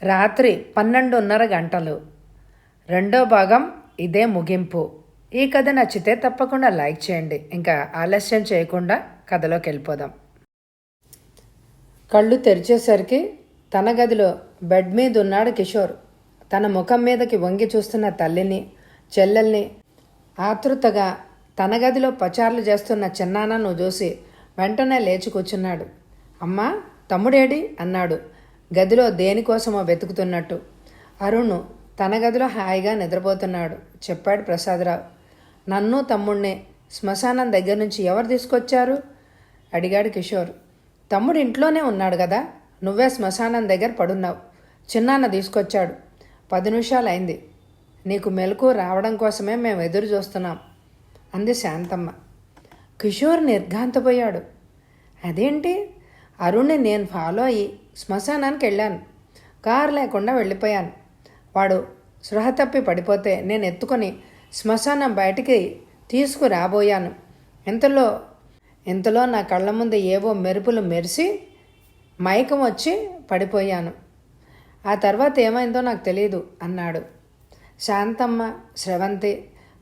రాత్రి 12:30 గంటలు. రెండో భాగం ఇదే ముగింపు. ఈ కథ నచ్చితే తప్పకుండా లైక్ చేయండి. ఇంకా ఆలస్యం చేయకుండా కథలోకి వెళ్ళిపోదాం. కళ్ళు తెరిచేసరికి తన గదిలో బెడ్ మీద ఉన్నాడు కిషోర్. తన ముఖం మీదకి వంగి చూస్తున్న తల్లిని, చెల్లెల్ని, ఆతృతగా తన గదిలో పచార్లు చేస్తున్న చిన్నాన్నను చూసి వెంటనే లేచి కూర్చున్నాడు. అమ్మా, తమ్ముడేడి అన్నాడు గదిలో దేనికోసమో వెతుకుతున్నట్టు. అరుణ్ తన గదిలో హాయిగా నిద్రపోతున్నాడు, చెప్పాడు ప్రసాదరావు. నన్ను తమ్ముణ్ణి శ్మశానం దగ్గర నుంచి ఎవరు తీసుకొచ్చారు అడిగాడు కిషోర్. తమ్ముడు ఇంట్లోనే ఉన్నాడు కదా, నువ్వే శ్మశానం దగ్గర పడున్నావు. చిన్నాన్న తీసుకొచ్చాడు. 10 నిమిషాలు అయింది. నీకు మెలకు రావడం కోసమే మేము ఎదురు చూస్తున్నాం అంది శాంతమ్మ. కిషోర్ నిర్ఘాంతపోయాడు. అదేంటి? అరుణ్ని నేను ఫాలో అయ్యి శ్మశానానికి వెళ్ళాను. కారు లేకుండా వెళ్ళిపోయాను. వాడు స్పృహ తప్పి పడిపోతే నేను ఎత్తుకొని శ్మశానం బయటికి తీసుకురాబోయాను. ఇంతలో నా కళ్ళ ముందు ఏవో మెరుపులు మెరిసి మైకం వచ్చి పడిపోయాను. ఆ తర్వాత ఏమైందో నాకు తెలియదు అన్నాడు. శాంతమ్మ, స్రవంతి,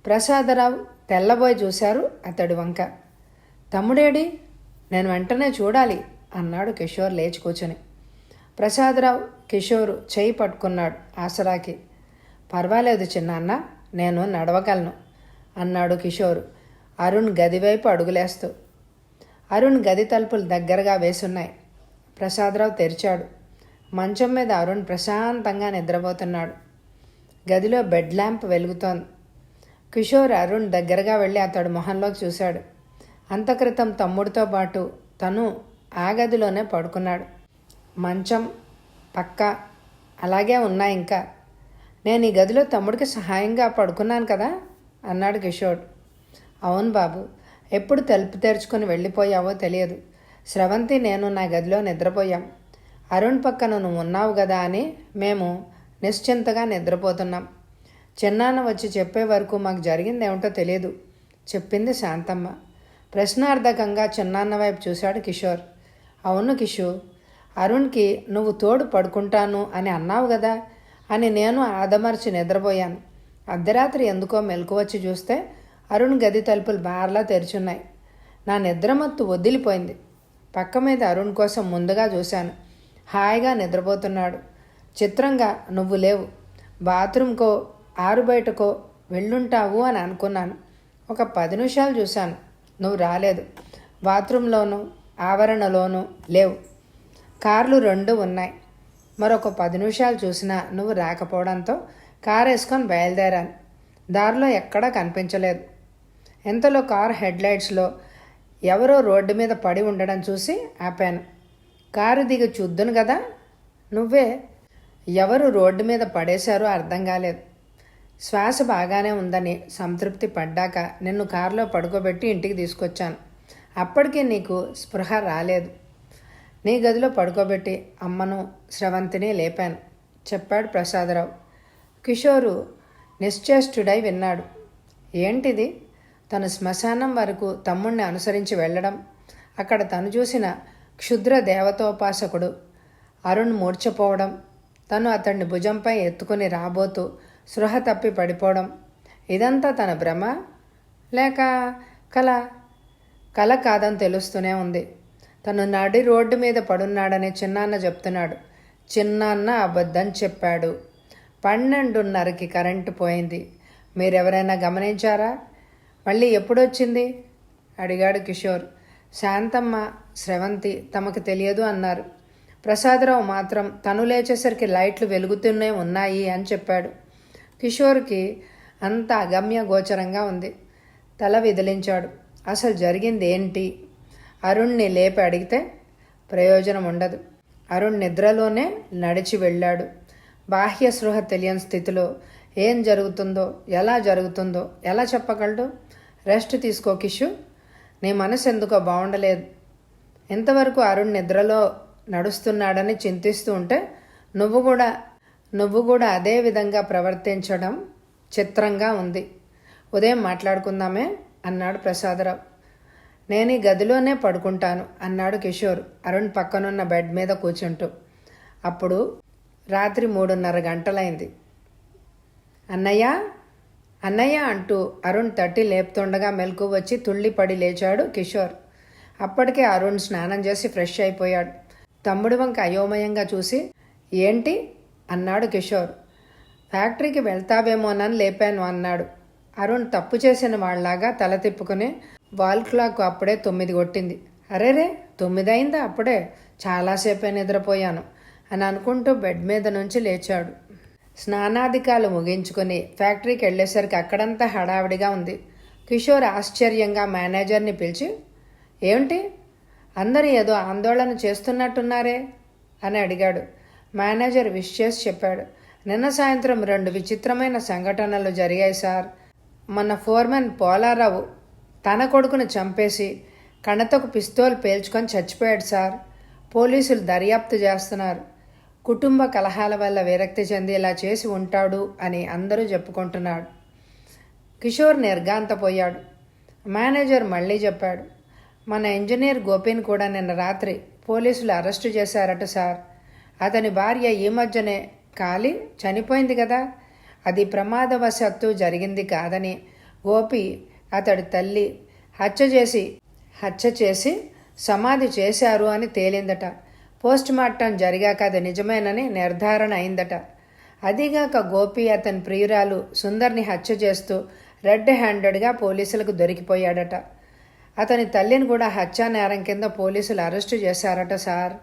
ప్రసాదరావు తెల్లబోయి చూశారు అతడి వంక. తమ్ముడేడి? నేను వెంటనే చూడాలి అన్నాడు కిషోర్ లేచి కూర్చొని. ప్రసాదరావు కిషోరు చేయి పట్టుకున్నాడు ఆసరాకి. పర్వాలేదు చిన్నాన్న, నేను నడవగలను అన్నాడు కిషోరు అరుణ్ గదివైపు అడుగులేస్తూ. అరుణ్ గది తలుపులు దగ్గరగా వేసున్నాయి. ప్రసాదరావు తెరిచాడు. మంచం మీద అరుణ్ ప్రశాంతంగా నిద్రపోతున్నాడు. గదిలో బెడ్ ల్యాంప్ వెలుగుతోంది. కిషోర్ అరుణ్ దగ్గరగా వెళ్ళి అతడు మొహంలోకి చూశాడు. అంతక్రితం తమ్ముడితో పాటు తను ఆ గదిలోనే పడుకున్నాడు. మంచం, పక్క అలాగే ఉన్నాయి ఇంకా. నేను ఈ గదిలో తమ్ముడికి సహాయంగా పడుకున్నాను కదా అన్నాడు కిషోర్. అవును బాబు, ఎప్పుడు తలుపు తెరుచుకొని వెళ్ళిపోయావో తెలియదు. స్రవంతి నేను నా గదిలో నిద్రపోయాం. అరుణ్ పక్కన నువ్వు ఉన్నావు కదా అని మేము నిశ్చింతగా నిద్రపోతున్నాం. చిన్నాన్న వచ్చి చెప్పే వరకు మాకు జరిగింది ఏమిటో తెలియదు చెప్పింది శాంతమ్మ. ప్రశ్నార్థకంగా చిన్నాన్న వైపు చూశాడు కిషోర్. అవును కిషోర్, అరుణ్కి నువ్వు తోడు పడుకుంటాను అని అన్నావు కదా అని నేను ఆదమర్చి నిద్రపోయాను. అర్ధరాత్రి ఎందుకో మెలకు వచ్చి చూస్తే అరుణ్ గది తలుపులు బార్లా తెరిచున్నాయి. నా నిద్రమత్తు వదిలిపోయింది. పక్క మీద అరుణ్ కోసం ముందుగా చూశాను. హాయిగా నిద్రపోతున్నాడు. చిత్రంగా నువ్వు లేవు. బాత్రూమ్కో ఆరు బయటకో వెళ్ళుంటావు అని అనుకున్నాను. ఒక 10 నిమిషాలు చూశాను, నువ్వు రాలేదు. బాత్రూంలోనూ ఆవరణలోనూ లేవు. కార్లు 2 ఉన్నాయి. మరొక 10 నిమిషాలు చూసినా నువ్వు రాకపోవడంతో కారు వేసుకొని బయలుదేరాను. దారిలో ఎక్కడా కనిపించలేదు. ఇంతలో కారు హెడ్లైట్స్లో ఎవరో రోడ్డు మీద పడి ఉండడం చూసి ఆపాను. కారు దిగి చూద్దును కదా. నువ్వే. ఎవరు రోడ్డు మీద పడేశారో అర్థం కాలేదు. శ్వాస బాగానే ఉందని సంతృప్తి పడ్డాక నిన్ను కారులో పడుకోబెట్టి ఇంటికి తీసుకొచ్చాను. అప్పటికే నీకు స్పృహ రాలేదు. నీ గదిలో పడుకోబెట్టి అమ్మను, స్రవంతిని లేపాను చెప్పాడు ప్రసాదరావు. కిషోరు నిశ్చేష్టుడై విన్నాడు. ఏంటిది? తను శ్మశానం వరకు తమ్ముణ్ణి అనుసరించి వెళ్ళడం, అక్కడ తను చూసిన క్షుద్ర దేవతోపాసకుడు అరుణ్ మూర్ఛపోవడం, తను అతన్ని భుజంపై ఎత్తుకుని రాబోతూ స్పృహ తప్పి పడిపోవడం, ఇదంతా తన భ్రమ లేక కల? కల కాదని తెలుస్తూనే ఉంది. తను నడి రోడ్డు మీద పడున్నాడని చిన్నాన్న చెప్తున్నాడు. చిన్నాన్న అబద్ధం చెప్పాడు. 12:30కి కరెంటు పోయింది. మీరెవరైనా గమనించారా? మళ్ళీ ఎప్పుడొచ్చింది అడిగాడు కిషోర్. శాంతమ్మ, స్రవంతి తమకు తెలియదు అన్నారు. ప్రసాదరావు మాత్రం తను లేచేసరికి లైట్లు వెలుగుతూనే ఉన్నాయి అని చెప్పాడు. కిషోర్కి అంత అగమ్య గోచరంగా ఉంది. తల విదిలించాడు. అసలు జరిగింది ఏంటి? అరుణ్ని లేపి అడిగితే ప్రయోజనం ఉండదు. అరుణ్ నిద్రలోనే నడిచి వెళ్ళాడు. బాహ్య స్పృహ తెలియని స్థితిలో ఏం జరుగుతుందో ఎలా చెప్పగలడు? రెస్ట్ తీసుకో కిషు. నీ మనసు ఎందుకో బాగుండలేదు. ఇంతవరకు అరుణ్ నిద్రలో నడుస్తున్నాడని చింతిస్తూ ఉంటే నువ్వు కూడా అదే విధంగా ప్రవర్తించడం చిత్రంగా ఉంది. ఉదయం మాట్లాడుకుందామే అన్నాడు ప్రసాదరావు. నేను ఈ గదిలోనే పడుకుంటాను అన్నాడు కిషోర్ అరుణ్ పక్కనున్న బెడ్ మీద కూర్చుంటూ. అప్పుడు రాత్రి 3:30 గంటలైంది. అన్నయ్య అన్నయ్య అంటూ అరుణ్ తట్టి లేపుతుండగా మెలకు వచ్చి తుళ్ళిపడి లేచాడు కిషోర్. అప్పటికే అరుణ్ స్నానం చేసి ఫ్రెష్ అయిపోయాడు. తమ్ముడి వంక అయోమయంగా చూసి ఏంటి అన్నాడు కిషోర్. ఫ్యాక్టరీకి వెళ్తావేమోనని లేపాను అన్నాడు. అరుణ్ తప్పు చేసిన వాళ్ళలాగా తల తిప్పుకుని వాల్ క్లాక్ అప్పుడే 9 కొట్టింది. అరేరే 9 అయిందా అప్పుడే, చాలాసేపే నిద్రపోయాను అని అనుకుంటూ బెడ్ మీద నుంచి లేచాడు. స్నానాధికాలు ముగించుకొని ఫ్యాక్టరీకి వెళ్ళేసరికి అక్కడంతా హడావిడిగా ఉంది. కిషోర్ ఆశ్చర్యంగా మేనేజర్ని పిలిచి ఏమిటి అందరూ ఏదో ఆందోళన చేస్తున్నట్టున్నారే అని అడిగాడు. మేనేజర్ విష్ చేసి చెప్పాడు. నిన్న సాయంత్రం 2 విచిత్రమైన సంఘటనలు జరిగాయి సార్. మన ఫోర్మెన్ పోలారావు తన కొడుకును చంపేసి కణతకు పిస్తోల్ పేల్చుకొని చచ్చిపోయాడు సార్. పోలీసులు దర్యాప్తు చేస్తున్నారు. కుటుంబ కలహాల వల్ల విరక్తి చెంది ఇలా చేసి ఉంటాడు అని అందరూ చెప్పుకుంటున్నాడు. కిషోర్ నిర్ఘాంతపోయాడు. మేనేజర్ మళ్ళీ చెప్పాడు. మన ఇంజనీర్ గోపిని కూడా నిన్న రాత్రి పోలీసులు అరెస్టు చేశారట సార్. అతని భార్య ఈ మధ్యనే కాలి చనిపోయింది కదా, అది ప్రమాదవశాత్తు జరిగింది కాదని గోపి అతడి తల్లి హత్య చేసి సమాధి చేశారు అని తేలిందట. పోస్ట్ మార్టం జరిగాక అది నిజమేనని నిర్ధారణ అయిందట. అదిగాక గోపి అతని ప్రియురాలు సుందర్ని హత్య చేస్తూ రెడ్ హ్యాండెడ్గా పోలీసులకు దొరికిపోయాడట. అతని తల్లిని కూడా హత్యా నేరం కింద పోలీసులు అరెస్టు చేశారట సార్.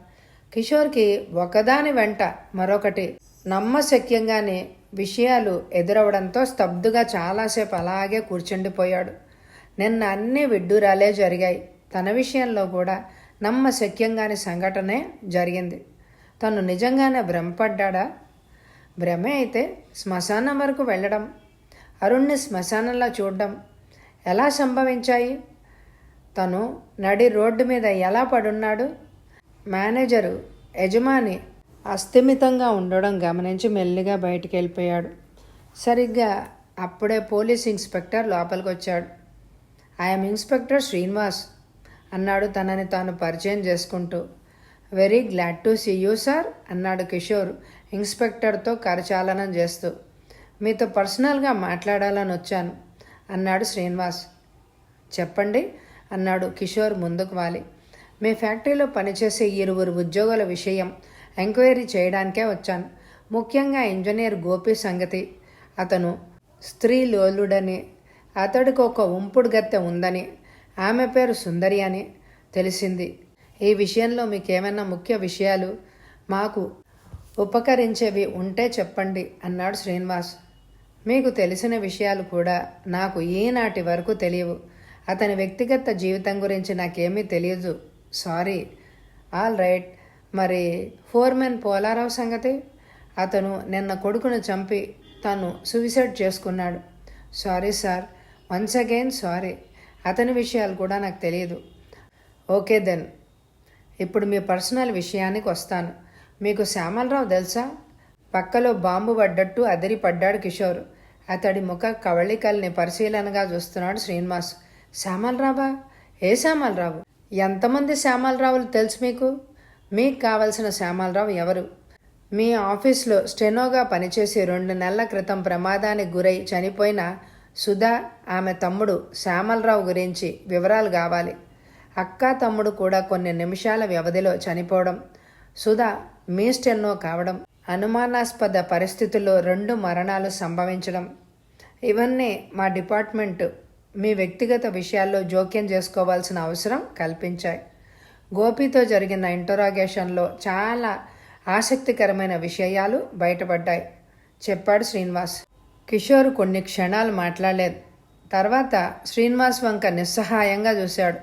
కిషోర్కి ఒకదాని వెంట మరొకటి నమ్మశక్యంగానే విషయాలు ఎదురవడంతో స్తబ్దుగా చాలాసేపు అలాగే కూర్చుండిపోయాడు. నిన్న అన్ని విడ్డూరాలే జరిగాయి. తన విషయంలో కూడా నమ్మశక్యంగాని సంఘటనే జరిగింది. తను నిజంగానే భ్రమపడ్డా? భ్రమే అయితే శ్మశానం వరకు వెళ్ళడం, అరుణ్ని శ్మశానంలో చూడడం ఎలా సంభవించాయి? తను నడి రోడ్డు మీద ఎలా పడున్నాడు? మేనేజరు యజమాని అస్థిమితంగా ఉండడం గమనించి మెల్లిగా బయటికి వెళ్ళిపోయాడు. సరిగ్గా అప్పుడే పోలీస్ ఇన్స్పెక్టర్ లోపలికి వచ్చాడు. ఐఎమ్ ఇన్స్పెక్టర్ శ్రీనివాస్ అన్నాడు తనని తాను పరిచయం చేసుకుంటూ. Very glad to see you sir అన్నాడు కిషోర్ ఇన్స్పెక్టర్తో కరచాలనం చేస్తూ. మీతో పర్సనల్గా మాట్లాడాలని వచ్చాను అన్నాడు శ్రీనివాస్. చెప్పండి అన్నాడు కిషోర్ ముందుకు వాలి. మీ ఫ్యాక్టరీలో పనిచేసే 2 ఉద్యోగుల విషయం ఎంక్వైరీ చేయడానికే వచ్చాను. ముఖ్యంగా ఇంజనీర్ గోపి సంగతి. అతను స్త్రీ లోలుడని, అతడికి ఒక ఉంపుడు గత్తె ఉందని, ఆమె పేరు సుందరి అని తెలిసింది. ఈ విషయంలో మీకేమైనా ముఖ్య విషయాలు మాకు ఉపకరించేవి ఉంటే చెప్పండి అన్నాడు శ్రీనివాస్. మీకు తెలిసిన విషయాలు కూడా నాకు ఈనాటి వరకు తెలియవు. అతని వ్యక్తిగత జీవితం గురించి నాకేమీ తెలియదు. సారీ. All right. మరి ఫోర్మెన్ పోలారావు సంగతి? అతను నిన్న కొడుకును చంపి తను సూసైడ్ చేసుకున్నాడు. Sorry sir, once again sorry. అతని విషయాలు కూడా నాకు తెలియదు. ఓకే దెన్, ఇప్పుడు మీ పర్సనల్ విషయానికి వస్తాను. మీకు శ్యామలరావు తెలుసా? పక్కలో బాంబు పడ్డట్టు అదిరి పడ్డాడు కిషోర్. అతడి ముఖ కవళికల్ని పరిశీలనగా చూస్తున్నాడు శ్రీనివాస్. శ్యామలరావా? ఏ శ్యామలరావు? ఎంతమంది శ్యామలరావులు తెలుసు మీకు? మీకు కావలసిన శ్యామలరావు ఎవరు? మీ ఆఫీస్లో స్టెనోగా పనిచేసి 2 నెలల క్రితం ప్రమాదానికి గురై చనిపోయిన సుధా, ఆమె తమ్ముడు శ్యామలరావు గురించి వివరాలు కావాలి. అక్క తమ్ముడు కూడా కొన్ని నిమిషాల వ్యవధిలో చనిపోవడం, సుధా మీ స్టెనో కావడం, అనుమానాస్పద పరిస్థితుల్లో 2 మరణాలు సంభవించడం, ఇవన్నీ మా డిపార్ట్మెంటు మీ వ్యక్తిగత విషయాల్లో జోక్యం చేసుకోవాల్సిన అవసరం కల్పించాయి. గోపితో జరిగిన ఇంటరాగేషన్లో చాలా ఆసక్తికరమైన విషయాలు బయటపడ్డాయి చెప్పాడు శ్రీనివాస్. కిషోర్ కొన్ని క్షణాలు మాట్లాడలేదు. తర్వాత శ్రీనివాస్ వంక నిస్సహాయంగా చూశాడు.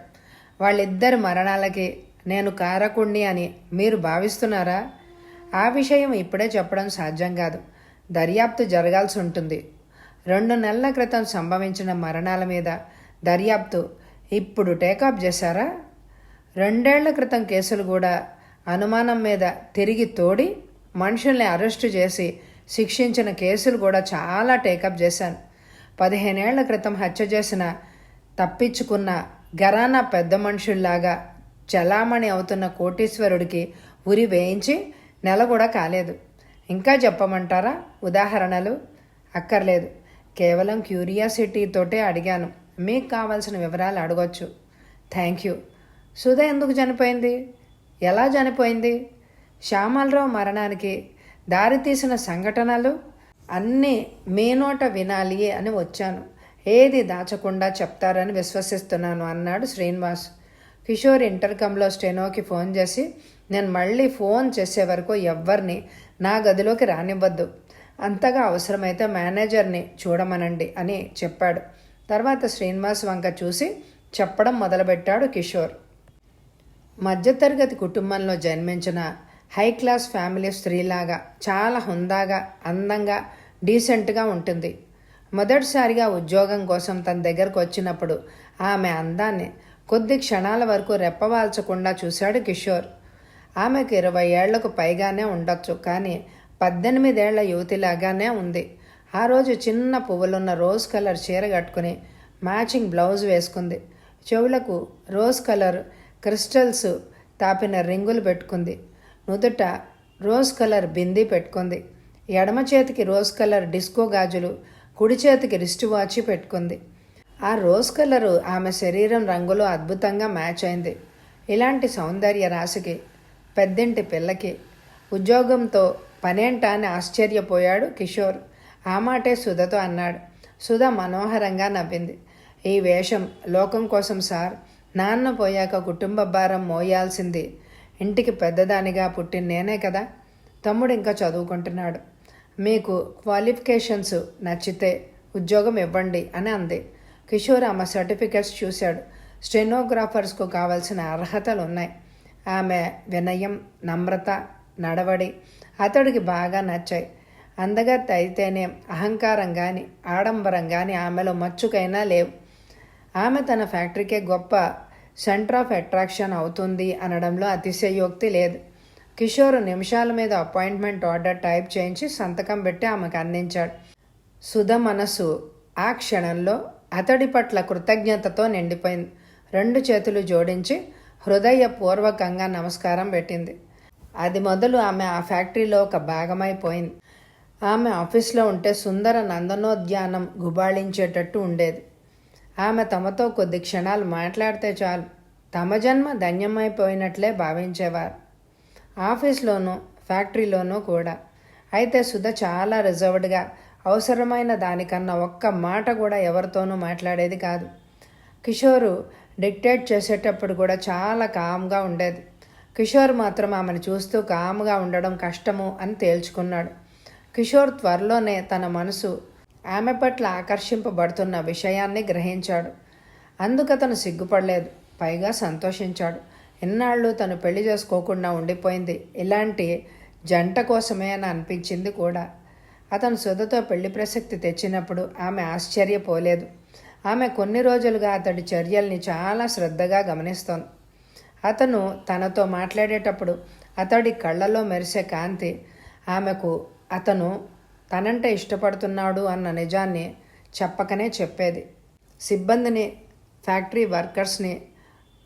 వాళ్ళిద్దరి మరణాలకి నేను కారకుణ్ణి అని మీరు భావిస్తున్నారా? ఆ విషయం ఇప్పుడే చెప్పడం సాధ్యం కాదు. దర్యాప్తు జరగాల్సి ఉంటుంది. 2 నెలల క్రితం సంభవించిన మరణాల మీద దర్యాప్తు ఇప్పుడు టేకాఫ్ చేశారా? 2 ఏళ్ల క్రితం కేసులు కూడా అనుమానం మీద తిరిగి తోడి మనుషుల్ని అరెస్టు చేసి శిక్షించిన కేసులు కూడా చాలా టేకప్ చేశాను. 15 ఏళ్ల క్రితం హత్య చేసిన తప్పించుకున్న ఘరానా పెద్ద మనుషుల్లాగా చలామణి అవుతున్న కోటీశ్వరుడికి ఉరి వేయించి నెల కూడా కాలేదు. ఇంకా చెప్పమంటారా ఉదాహరణలు? అక్కర్లేదు, కేవలం క్యూరియాసిటీతోటే అడిగాను. మీకు కావాల్సిన వివరాలు అడగొచ్చు. Thank you. సుధ ఎందుకు చనిపోయింది? ఎలా చనిపోయింది? శ్యామలరావు మరణానికి దారితీసిన సంఘటనలు అన్నీ మీ నోట వినాలి అని వచ్చాను. ఏది దాచకుండా చెప్తారని విశ్వసిస్తున్నాను అన్నాడు శ్రీనివాస్. కిషోర్ ఇంటర్కంలో స్టెనోకి ఫోన్ చేసి, నేను మళ్ళీ ఫోన్ చేసే వరకు ఎవ్వరిని నా గదిలోకి రానివ్వద్దు, అంతగా అవసరమైతే మేనేజర్ని చూడమనండి అని చెప్పాడు. తర్వాత శ్రీనివాస్ వంక చూసి చెప్పడం మొదలుపెట్టాడు కిషోర్. మధ్యతరగతి కుటుంబంలో జన్మించిన హై క్లాస్ ఫ్యామిలీ స్త్రీలాగా చాలా హుందాగా, అందంగా, డీసెంట్గా ఉంటుంది. మొదటిసారిగా ఉద్యోగం కోసం తన దగ్గరకు వచ్చినప్పుడు ఆమె అందాన్ని కొద్ది క్షణాల వరకు రెప్పవాల్చకుండా చూశాడు కిషోర్. ఆమెకు 20 ఏళ్లకు పైగానే ఉండొచ్చు, కానీ 18 ఏళ్ల యువతిలాగానే ఉంది. ఆ రోజు చిన్న పువ్వులున్న రోజ్ కలర్ చీర కట్టుకుని మ్యాచింగ్ బ్లౌజ్ వేసుకుంది. చెవులకు రోజ్ కలర్ క్రిస్టల్స్ తాపిన రింగులు పెట్టుకుంది. నుదుట రోజ్ కలర్ బిందీ పెట్టుకుంది. ఎడమ చేతికి రోజ్ కలర్ డిస్కో గాజులు, కుడి చేతికి రిస్ట్ వాచ్ పెట్టుకుంది. ఆ రోజ్ కలరు ఆమె శరీరం రంగులో అద్భుతంగా మ్యాచ్ అయింది. ఇలాంటి సౌందర్య రాశికి, పెద్దింటి పిల్లకి ఉద్యోగంతో పనేంటా అని ఆశ్చర్యపోయాడు కిషోర్. ఆ మాటే సుధతో అన్నాడు. సుధ మనోహరంగా నవ్వింది. ఈ వేషం లోకం కోసం సార్. నాన్న పోయాక కుటుంబ భారం మోయాల్సింది ఇంటికి పెద్దదానిగా పుట్టిన నేనే కదా. తమ్ముడు ఇంకా చదువుకుంటున్నాడు. మీకు క్వాలిఫికేషన్స్ నచ్చితే ఉద్యోగం ఇవ్వండి అని అంది. కిషోర్ ఆమె సర్టిఫికెట్స్ చూశాడు. స్టెనోగ్రాఫర్స్కు కావాల్సిన అర్హతలు ఉన్నాయి. ఆమె వినయం, నమ్రత, నడవడి అతడికి బాగా నచ్చాయి. అందగత్తి అయితేనే అహంకారం కానీ ఆడంబరం కానీ ఆమెలో మచ్చుకైనా లేవు. ఆమె తన ఫ్యాక్టరీకే గొప్ప సెంటర్ ఆఫ్ అట్రాక్షన్ అవుతుంది అనడంలో అతిశయోక్తి లేదు. కిషోర్ నిమిషాల మీద అపాయింట్మెంట్ ఆర్డర్ టైప్ చేయించి సంతకం పెట్టి ఆమెకు అందించాడు. సుధ మనసు ఆ క్షణంలో అతడి పట్ల కృతజ్ఞతతో నిండిపోయింది. 2 చేతులు జోడించి హృదయపూర్వకంగా నమస్కారం పెట్టింది. అది మొదలు ఆమె ఆ ఫ్యాక్టరీలో ఒక భాగమైపోయింది. ఆమె ఆఫీస్లో ఉంటే సుందర నందనోద్యానం గుబాళించేటట్టు ఉండేది. ఆమె తమతో కొద్ది క్షణాలు మాట్లాడితే చాలు తమ జన్మ ధన్యమైపోయినట్లే భావించేవారు. ఆఫీస్లోనూ ఫ్యాక్టరీలోనూ కూడా. అయితే సుధ చాలా రిజర్వ్డ్గా, అవసరమైన దానికన్నా ఒక్క మాట కూడా ఎవరితోనూ మాట్లాడేది కాదు. కిషోరు డిక్టేట్ చేసేటప్పుడు కూడా చాలా కామ్గా ఉండేది. కిషోర్ మాత్రం ఆమెను చూస్తూ కామ్గా ఉండడం కష్టము అని తేల్చుకున్నాడు. కిషోర్ త్వరలోనే తన మనసు ఆమె పట్ల ఆకర్షింపబడుతున్న విషయాన్ని గ్రహించాడు. అందుకతను సిగ్గుపడలేదు, పైగా సంతోషించాడు. ఇన్నాళ్ళు తను పెళ్లి చేసుకోకుండా ఉండిపోయింది ఇలాంటి జంట కోసమే అని అనిపించింది కూడా. అతను సుధతో పెళ్లి ప్రసక్తి తెచ్చినప్పుడు ఆమె ఆశ్చర్యపోలేదు. ఆమె కొన్ని రోజులుగా అతడి చర్యల్ని చాలా శ్రద్ధగా గమనిస్తోంది. అతను తనతో మాట్లాడేటప్పుడు అతడి కళ్ళలో మెరిసే కాంతి ఆమెకు అతను తనంటే ఇష్టపడుతున్నాడు అన్న నిజాన్ని చెప్పకనే చెప్పేది. సిబ్బందిని, ఫ్యాక్టరీ వర్కర్స్ని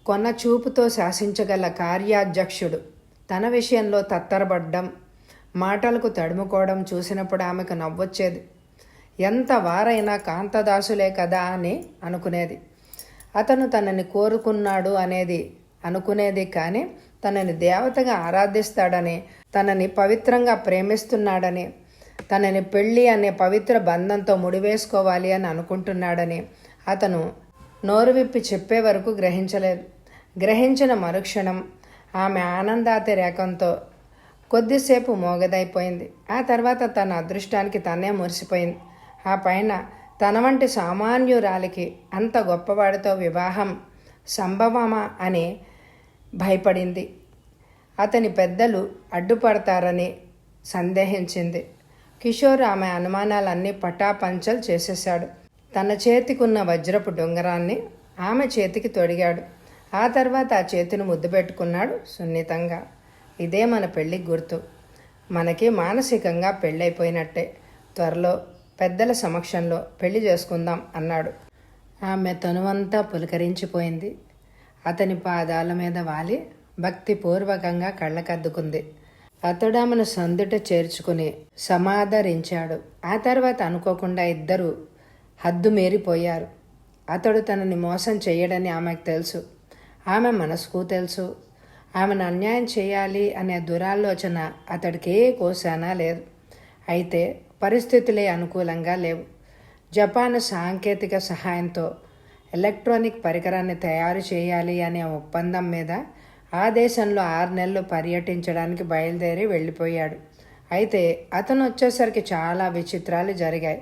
కొన్న చూపుతో శాసించగల కార్యాధ్యక్షుడు తన విషయంలో తత్తరపడ్డం, మాటలకు తడుముకోవడం చూసినప్పుడు ఆమెకు నవ్వొచ్చేది. ఎంత వారైనా కాంతదాసులే కదా అని అనుకునేది. అతను తనని కోరుకున్నాడు అనేది అనుకునేది, కానీ తనని దేవతగా ఆరాధిస్తాడని, తనని పవిత్రంగా ప్రేమిస్తున్నాడని, తనని పెళ్ళి అనే పవిత్ర బంధంతో ముడివేసుకోవాలి అని అనుకుంటున్నాడని అతను నోరు విప్పి చెప్పే వరకు గ్రహించలేదు. గ్రహించిన మరుక్షణం ఆమె ఆనందాతిరేకంతో కొద్దిసేపు మోగదైపోయింది. ఆ తర్వాత తన అదృష్టానికి తనే మురిసిపోయింది. ఆ పైన తన వంటి సామాన్యురాలికి అంత గొప్పవాడితో వివాహం సంభవమా అని భయపడింది. అతని పెద్దలు అడ్డుపడతారని సందేహించింది. కిషోర్ ఆమె అనుమానాలన్నీ పటాపంచలు చేసేశాడు. తన చేతికున్న వజ్రపు డొంగరాన్ని ఆమె చేతికి తొడిగాడు. ఆ తర్వాత ఆ చేతిని ముద్దు పెట్టుకున్నాడు సున్నితంగా. ఇదే మన పెళ్ళికి గుర్తు. మనకి మానసికంగా పెళ్ళైపోయినట్టే. త్వరలో పెద్దల సమక్షంలో పెళ్లి చేసుకుందాం అన్నాడు. ఆమె తనువంతా పులకరించిపోయింది. అతని పాదాల మీద వాలి భక్తిపూర్వకంగా కళ్ళకద్దుకుంది. అతడు ఆమెను సందుట చేర్చుకుని సమాదరించాడు. ఆ తర్వాత అనుకోకుండా ఇద్దరు హద్దు మీరిపోయారు. అతడు తనని మోసం చేయడని ఆమెకు తెలుసు. ఆమె మనసుకు తెలుసు. ఆమెను అన్యాయం చేయాలి అనే దురాలోచన అతడికి ఏ కోశానా లేదు. అయితే పరిస్థితులే అనుకూలంగా లేవు. జపాన్ సాంకేతిక సహాయంతో ఎలక్ట్రానిక్ పరికరాన్ని తయారు చేయాలి అనే ఒప్పందం మీద ఆ దేశంలో 6 నెలలు పర్యటించడానికి బయలుదేరి వెళ్ళిపోయాడు. అయితే అతను వచ్చేసరికి చాలా విచిత్రాలు జరిగాయి.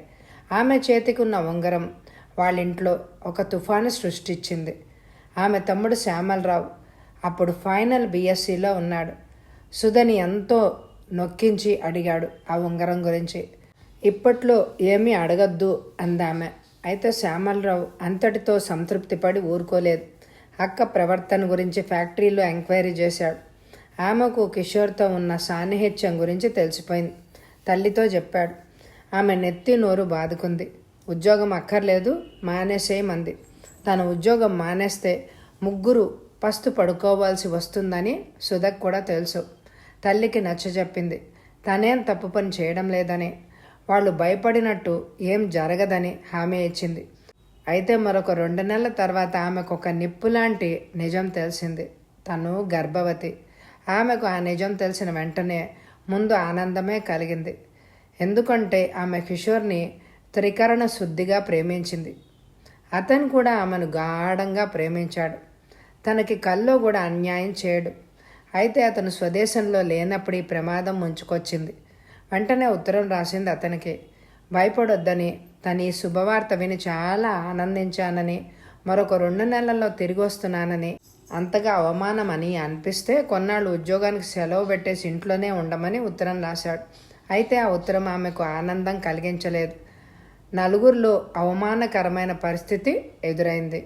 ఆమె చేతికి ఉన్న ఉంగరం వాళ్ళింట్లో ఒక తుఫాను సృష్టించింది. ఆమె తమ్ముడు శ్యామలరావు అప్పుడు ఫైనల్ బీఎస్సీలో ఉన్నాడు. సుధని ఎంతో నొక్కించి అడిగాడు ఆ ఉంగరం గురించి. ఇప్పట్లో ఏమీ అడగద్దు అందామె. అయితే శ్యామలరావు అంతటితో సంతృప్తి పడి ఊరుకోలేదు. అక్క ప్రవర్తన గురించి ఫ్యాక్టరీలో ఎంక్వైరీ చేశాడు. ఆమెకు కిషోర్తో ఉన్న సాన్నిహిత్యం గురించి తెలిసిపోయింది. తల్లితో చెప్పాడు. ఆమె నెత్తి నోరు బాదుకుంది. ఉద్యోగం అక్కర్లేదు, మానేసేయమంది. తన ఉద్యోగం మానేస్తే 3 పస్తు పడుకోవాల్సి వస్తుందని సుధకు కూడా తెలుసు. తల్లికి నచ్చజెప్పింది. తనేం తప్పు పని చేయడం లేదని, వాళ్ళు భయపడినట్టు ఏం జరగదని హామీ ఇచ్చింది. అయితే మరొక 2 నెలల తర్వాత ఆమెకు ఒక నిప్పులాంటి నిజం తెలిసింది. తను గర్భవతి. ఆమెకు ఆ నిజం తెలిసిన వెంటనే ముందు ఆనందమే కలిగింది. ఎందుకంటే ఆమె కిషోర్ని త్రికరణ శుద్ధిగా ప్రేమించింది. అతను కూడా ఆమెను గాఢంగా ప్రేమించాడు. తనకి కల్లో కూడా అన్యాయం చేయడు. అయితే అతను స్వదేశంలో లేనప్పుడు ఈ ప్రమాదం ముంచుకొచ్చింది. వెంటనే ఉత్తరం రాసింది అతనికి. భయపడొద్దని, తను ఈ శుభవార్త విని చాలా ఆనందించానని, మరొక 2 నెలల్లో తిరిగి వస్తున్నానని, అంతగా అవమానమని అనిపిస్తే కొన్నాళ్ళు ఉద్యోగానికి సెలవు పెట్టేసి ఇంట్లోనే ఉండమని ఉత్తరం రాశాడు. అయితే ఆ ఉత్తరం ఆమెకు ఆనందం కలిగించలేదు. నలుగురిలో అవమానకరమైన పరిస్థితి ఎదురైంది.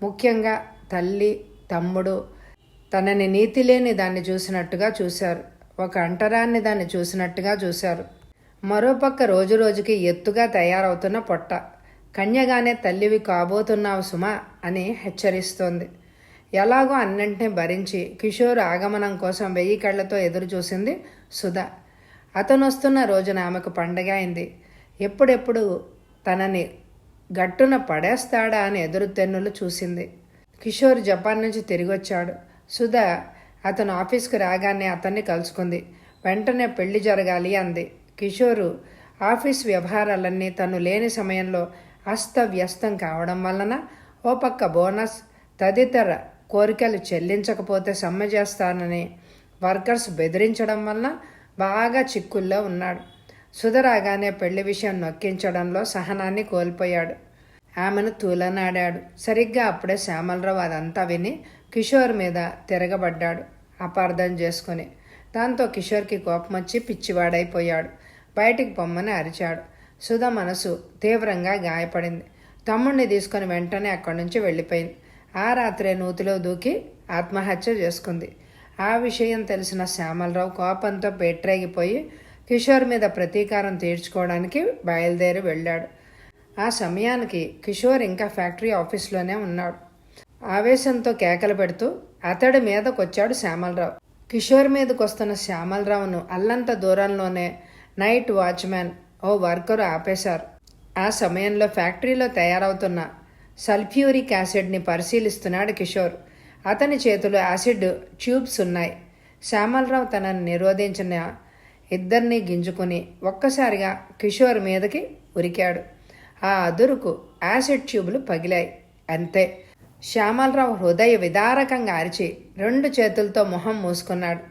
ముఖ్యంగా తల్లి, తమ్ముడు తనని నీతి లేని దాన్ని చూసినట్టుగా చూశారు. ఒక అంటరాన్ని దాన్ని చూసినట్టుగా చూశారు. మరోపక్క రోజురోజుకి ఎత్తుగా తయారవుతున్న పొట్ట కన్యగానే తల్లివి కాబోతున్నావు సుమా అని హెచ్చరిస్తోంది. ఎలాగో అన్నింటినీ భరించి కిషోర్ ఆగమనం కోసం 1000 కళ్లతో ఎదురు చూసింది సుధ. అతను వస్తున్న రోజున ఆమెకు పండగ అయింది. ఎప్పుడెప్పుడు తనని గట్టున పడేస్తాడా అని ఎదురు తెన్నులు చూసింది. కిషోర్ జపాన్ నుంచి తిరిగి వచ్చాడు. సుధ అతను ఆఫీస్కి రాగానే అతన్ని కలుసుకుంది. వెంటనే పెళ్లి జరగాలి అంది. కిషోరు ఆఫీస్ వ్యవహారాలన్నీ తను లేని సమయంలో అస్తవ్యస్తం కావడం వలన ఓ పక్క బోనస్ తదితర కోరికలు చెల్లించకపోతే సమ్మె చేస్తానని వర్కర్స్ బెదిరించడం వలన బాగా చిక్కుల్లో ఉన్నాడు. సుధ రాగానే పెళ్లి విషయం నొక్కించడంలో సహనాన్ని కోల్పోయాడు. ఆమెను తూలనాడాడు. సరిగ్గా అప్పుడే శ్యామలరావు అదంతా విని కిషోర్ మీద తిరగబడ్డాడు, అపార్థం చేసుకుని. దాంతో కిషోర్కి కోపం వచ్చి పిచ్చివాడైపోయాడు. బయటికి పొమ్మని అరిచాడు. సుధ మనసు తీవ్రంగా గాయపడింది. తమ్ముడిని తీసుకుని వెంటనే అక్కడి నుంచి వెళ్ళిపోయింది. ఆ రాత్రే నూతిలో దూకి ఆత్మహత్య చేసుకుంది. ఆ విషయం తెలిసిన శ్యామలరావు కోపంతో పేట్రేగిపోయి కిషోర్ మీద ప్రతీకారం తీర్చుకోవడానికి బయలుదేరి వెళ్ళాడు. ఆ సమయానికి కిషోర్ ఇంకా ఫ్యాక్టరీ ఆఫీస్లోనే ఉన్నాడు. ఆవేశంతో కేకలు పెడుతూ అతడి మీదకొచ్చాడు శ్యామలరావు. కిషోర్ మీదకు వస్తున్న శ్యామలరావును అల్లంత దూరంలోనే నైట్ వాచ్మ్యాన్ ఓ వర్కరు ఆపేశారు. ఆ సమయంలో ఫ్యాక్టరీలో తయారవుతున్న సల్ఫ్యూరిక్ యాసిడ్ని పరిశీలిస్తున్నాడు కిషోర్. అతని చేతిలో యాసిడ్ ట్యూబ్స్ ఉన్నాయి. శ్యామలరావు తనని నిరోధించిన ఇద్దరినీ గింజుకుని ఒక్కసారిగా కిషోర్ మీదకి ఉరికాడు. ఆ అదురుకు యాసిడ్ ట్యూబులు పగిలాయి. అంతే. శ్యామలరావు హృదయ విదారకంగా అరిచి 2 చేతులతో మొహం మూసుకున్నాడు.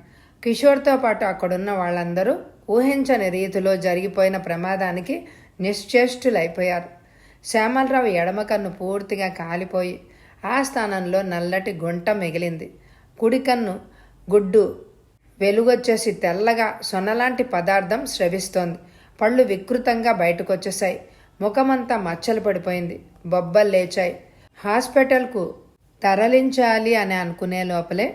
కిషోర్తో పాటు అక్కడున్న వాళ్ళందరూ ఊహించని రీతిలో జరిగిపోయిన ప్రమాదానికి నిశ్చేష్టులైపోయారు. శ్యామలరావు ఎడమ కన్ను పూర్తిగా కాలిపోయి ఆ స్థానంలో నల్లటి గుంట మిగిలింది. కుడి కన్ను గుడ్డు వెలుగొచ్చేసి తెల్లగా సొనలాంటి పదార్థం స్రవిస్తోంది. పళ్ళు వికృతంగా బయటకొచ్చేశాయి. ముఖమంతా మచ్చలు పడిపోయింది. బొబ్బలు లేచాయి. హాస్పిటల్కు తరలించాలి అని అనుకునే లోపలే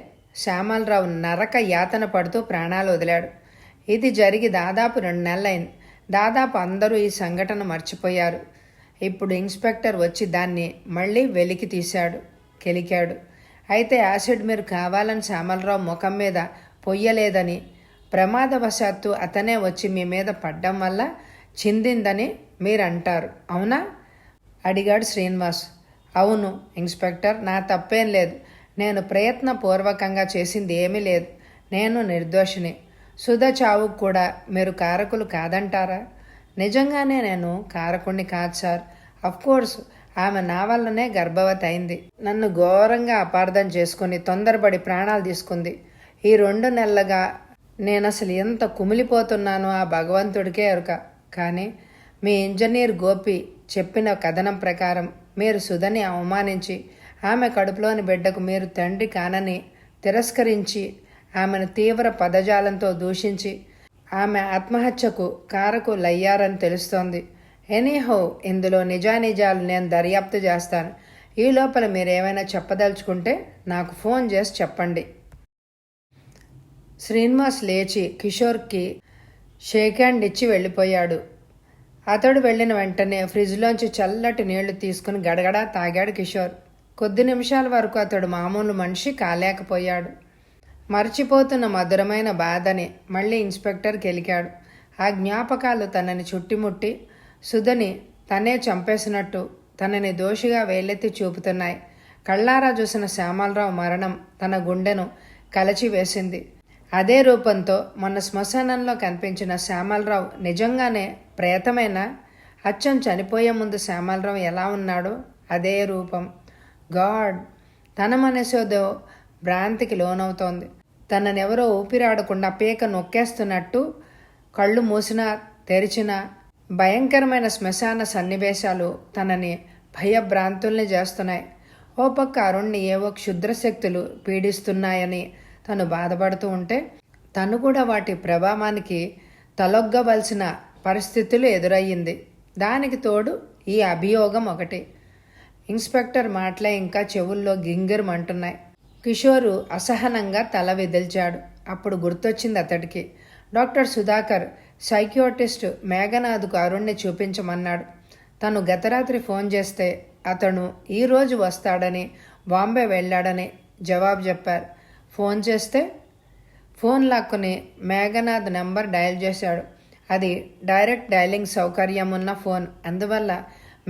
శ్యామలరావు నరక యాతన పడుతూ ప్రాణాలు వదిలాడు. ఇది జరిగి దాదాపు 2 నెలలైంది. దాదాపు అందరూ ఈ సంఘటన మర్చిపోయారు. ఇప్పుడు ఇన్స్పెక్టర్ వచ్చి దాన్ని మళ్ళీ వెలికి తీశాడు, కెలికాడు. అయితే యాసిడ్ మీరు కావాలని శ్యామలరావు ముఖం మీద పొయ్యలేదని, ప్రమాదవశాత్తు అతనే వచ్చి మీ మీద పడ్డం వల్ల చిందిందని మీరంటారు, అవునా? అడిగాడు శ్రీనివాస్. అవును ఇన్స్పెక్టర్, నా తప్పేం లేదు. నేను ప్రయత్నపూర్వకంగా చేసింది ఏమీ లేదు. నేను నిర్దోషిని. సుధ చావుకు కూడా మీరు కారకులు కాదంటారా? నిజంగానే నేను కారకుణ్ణి కాదు సార్. అఫ్కోర్స్ ఆమె నా వల్లనే గర్భవతి అయింది. నన్ను ఘోరంగా అపార్థం చేసుకుని తొందరపడి ప్రాణాలు తీసుకుంది. ఈ 2 నెలలుగా నేను అసలు ఎంత కుమిలిపోతున్నానో ఆ భగవంతుడికే ఎరుక. కానీ మీ ఇంజనీర్ గోపి చెప్పిన కథనం ప్రకారం మీరు సుధని అవమానించి ఆమె కడుపులోని బిడ్డకు మీరు తండ్రి కానని తిరస్కరించి ఆమెను తీవ్ర పదజాలంతో దూషించి ఆమె ఆత్మహత్యకు కారకులయ్యారని తెలుస్తోంది. ఎనీహౌ ఇందులో నిజానిజాలు నేను దర్యాప్తు చేస్తాను. ఈ లోపల మీరేమైనా చెప్పదలుచుకుంటే నాకు ఫోన్ చేసి చెప్పండి. శ్రీనివాస్ లేచి కిషోర్కి షేక్ హ్యాండ్ ఇచ్చి వెళ్ళిపోయాడు. అతడు వెళ్ళిన వెంటనే ఫ్రిడ్జ్లోంచి చల్లటి నీళ్లు తీసుకుని గడగడా తాగాడు కిషోర్. కొద్ది నిమిషాల వరకు అతడు మామూలు మనిషి కాలేకపోయాడు. మర్చిపోతున్న మధురమైన బాధని మళ్ళీ ఇన్స్పెక్టర్ కెలికాడు. ఆ జ్ఞాపకాలు తనని చుట్టిముట్టి సుధని తనే చంపేసినట్టు తనని దోషిగా వేలెత్తి చూపుతున్నాయి. కళ్ళారా చూసిన శ్యామలరావు మరణం తన గుండెను కలచివేసింది. అదే రూపంతో మొన్న శ్మశానంలో కనిపించిన శ్యామలరావు నిజంగానే ప్రేతమేనా? అచ్చం చనిపోయే ముందు శ్యామలరావు ఎలా ఉన్నాడో అదే రూపం. గాడ్! తన మనసేదో భ్రాంతికి లోనవుతోంది. తననెవరో ఊపిరాడకుండా పీక నొక్కేస్తున్నట్టు కళ్ళు మూసినా తెరిచినా భయంకరమైన శ్మశాన సన్నివేశాలు తనని భయభ్రాంతుల్ని చేస్తున్నాయి. ఓ పక్క అరుణ్ణి ఏవో క్షుద్రశక్తులు పీడిస్తున్నాయని తను బాధపడుతూ ఉంటే తను కూడా వాటి ప్రభావానికి తలొగ్గవలసిన పరిస్థితులు ఎదురయ్యింది. దానికి తోడు ఈ అభియోగం ఒకటి. ఇన్స్పెక్టర్ మాటలే ఇంకా చెవుల్లో గింగిరమంటున్నాయి. కిషోరు అసహనంగా తల విదిల్చాడు. అప్పుడు గుర్తొచ్చింది అతడికి. డాక్టర్ సుధాకర్ సైకియాట్రిస్ట్ మేఘనాథ్కు అరుణ్ణి చూపించమన్నాడు. తను గతరాత్రి ఫోన్ చేస్తే అతను ఈరోజు వస్తాడని బాంబే వెళ్ళాడని జవాబు చెప్పారు. ఫోన్ చేస్తే ఫోన్ లాక్కుని మేఘనాథ్ నెంబర్ డయల్ చేశాడు. అది డైరెక్ట్ డయలింగ్ సౌకర్యం ఉన్న ఫోన్. అందువల్ల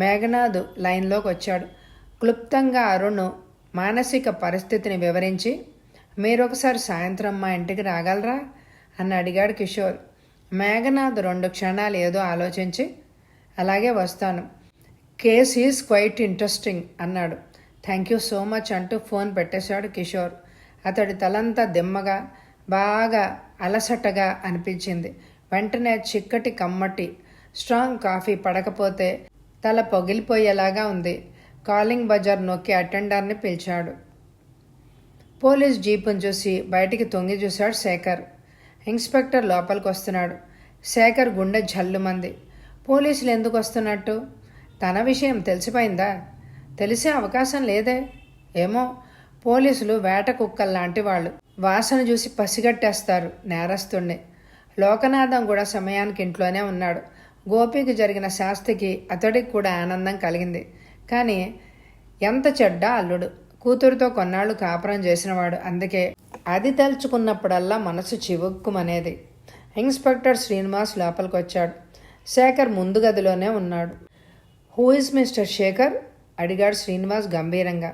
మేఘనాథ్ లైన్లోకి వచ్చాడు. క్లుప్తంగా అరుణ్ మానసిక పరిస్థితిని వివరించి మీరొకసారి సాయంత్రం మా ఇంటికి రాగలరా అని అడిగాడు కిషోర్. మేఘనాథ్ 2 క్షణాలు ఏదో ఆలోచించి అలాగే వస్తాను. కేస్ ఈజ్ క్వైట్ ఇంట్రెస్టింగ్ అన్నాడు. థ్యాంక్ యూ సో మచ్ అంటూ ఫోన్ పెట్టేశాడు కిషోర్. అతడి తలంతా దిమ్మగా బాగా అలసటగా అనిపించింది. వెంటనే చిక్కటి కమ్మటి స్ట్రాంగ్ కాఫీ పడకపోతే తల పగిలిపోయేలాగా ఉంది. కాలింగ్ బజార్ నొక్కి అటెండర్ని పిలిచాడు. పోలీస్ జీపును చూసి బయటికి తొంగి చూశాడు శేఖర్. ఇన్స్పెక్టర్ లోపలికి వస్తున్నాడు. శేఖర్ గుండె జల్లుమంది. పోలీసులు ఎందుకు వస్తున్నట్టు? తన విషయం తెలిసిపోయిందా? తెలిసే అవకాశం లేదే. ఏమో, పోలీసులు వేట కుక్కల్లాంటి వాళ్ళు. వాసన చూసి పసిగట్టేస్తారు నేరస్తుణ్ణి. లోకనాథం కూడా సమయానికి ఇంట్లోనే ఉన్నాడు. గోపికి జరిగిన శాస్తికి అతడికి కూడా ఆనందం కలిగింది. కానీ ఎంత చెడ్డ అల్లుడు. కూతురుతో కొన్నాళ్ళు కాపురం చేసినవాడు. అందుకే అది తలుచుకున్నప్పుడల్లా మనసు చివుక్కుమనేది. ఇన్స్పెక్టర్ శ్రీనివాస్ లోపలికి వచ్చాడు. శేఖర్ ముందు గదిలోనే ఉన్నాడు. హూ ఇస్ మిస్టర్ శేఖర్ అడిగాడు శ్రీనివాస్ గంభీరంగా.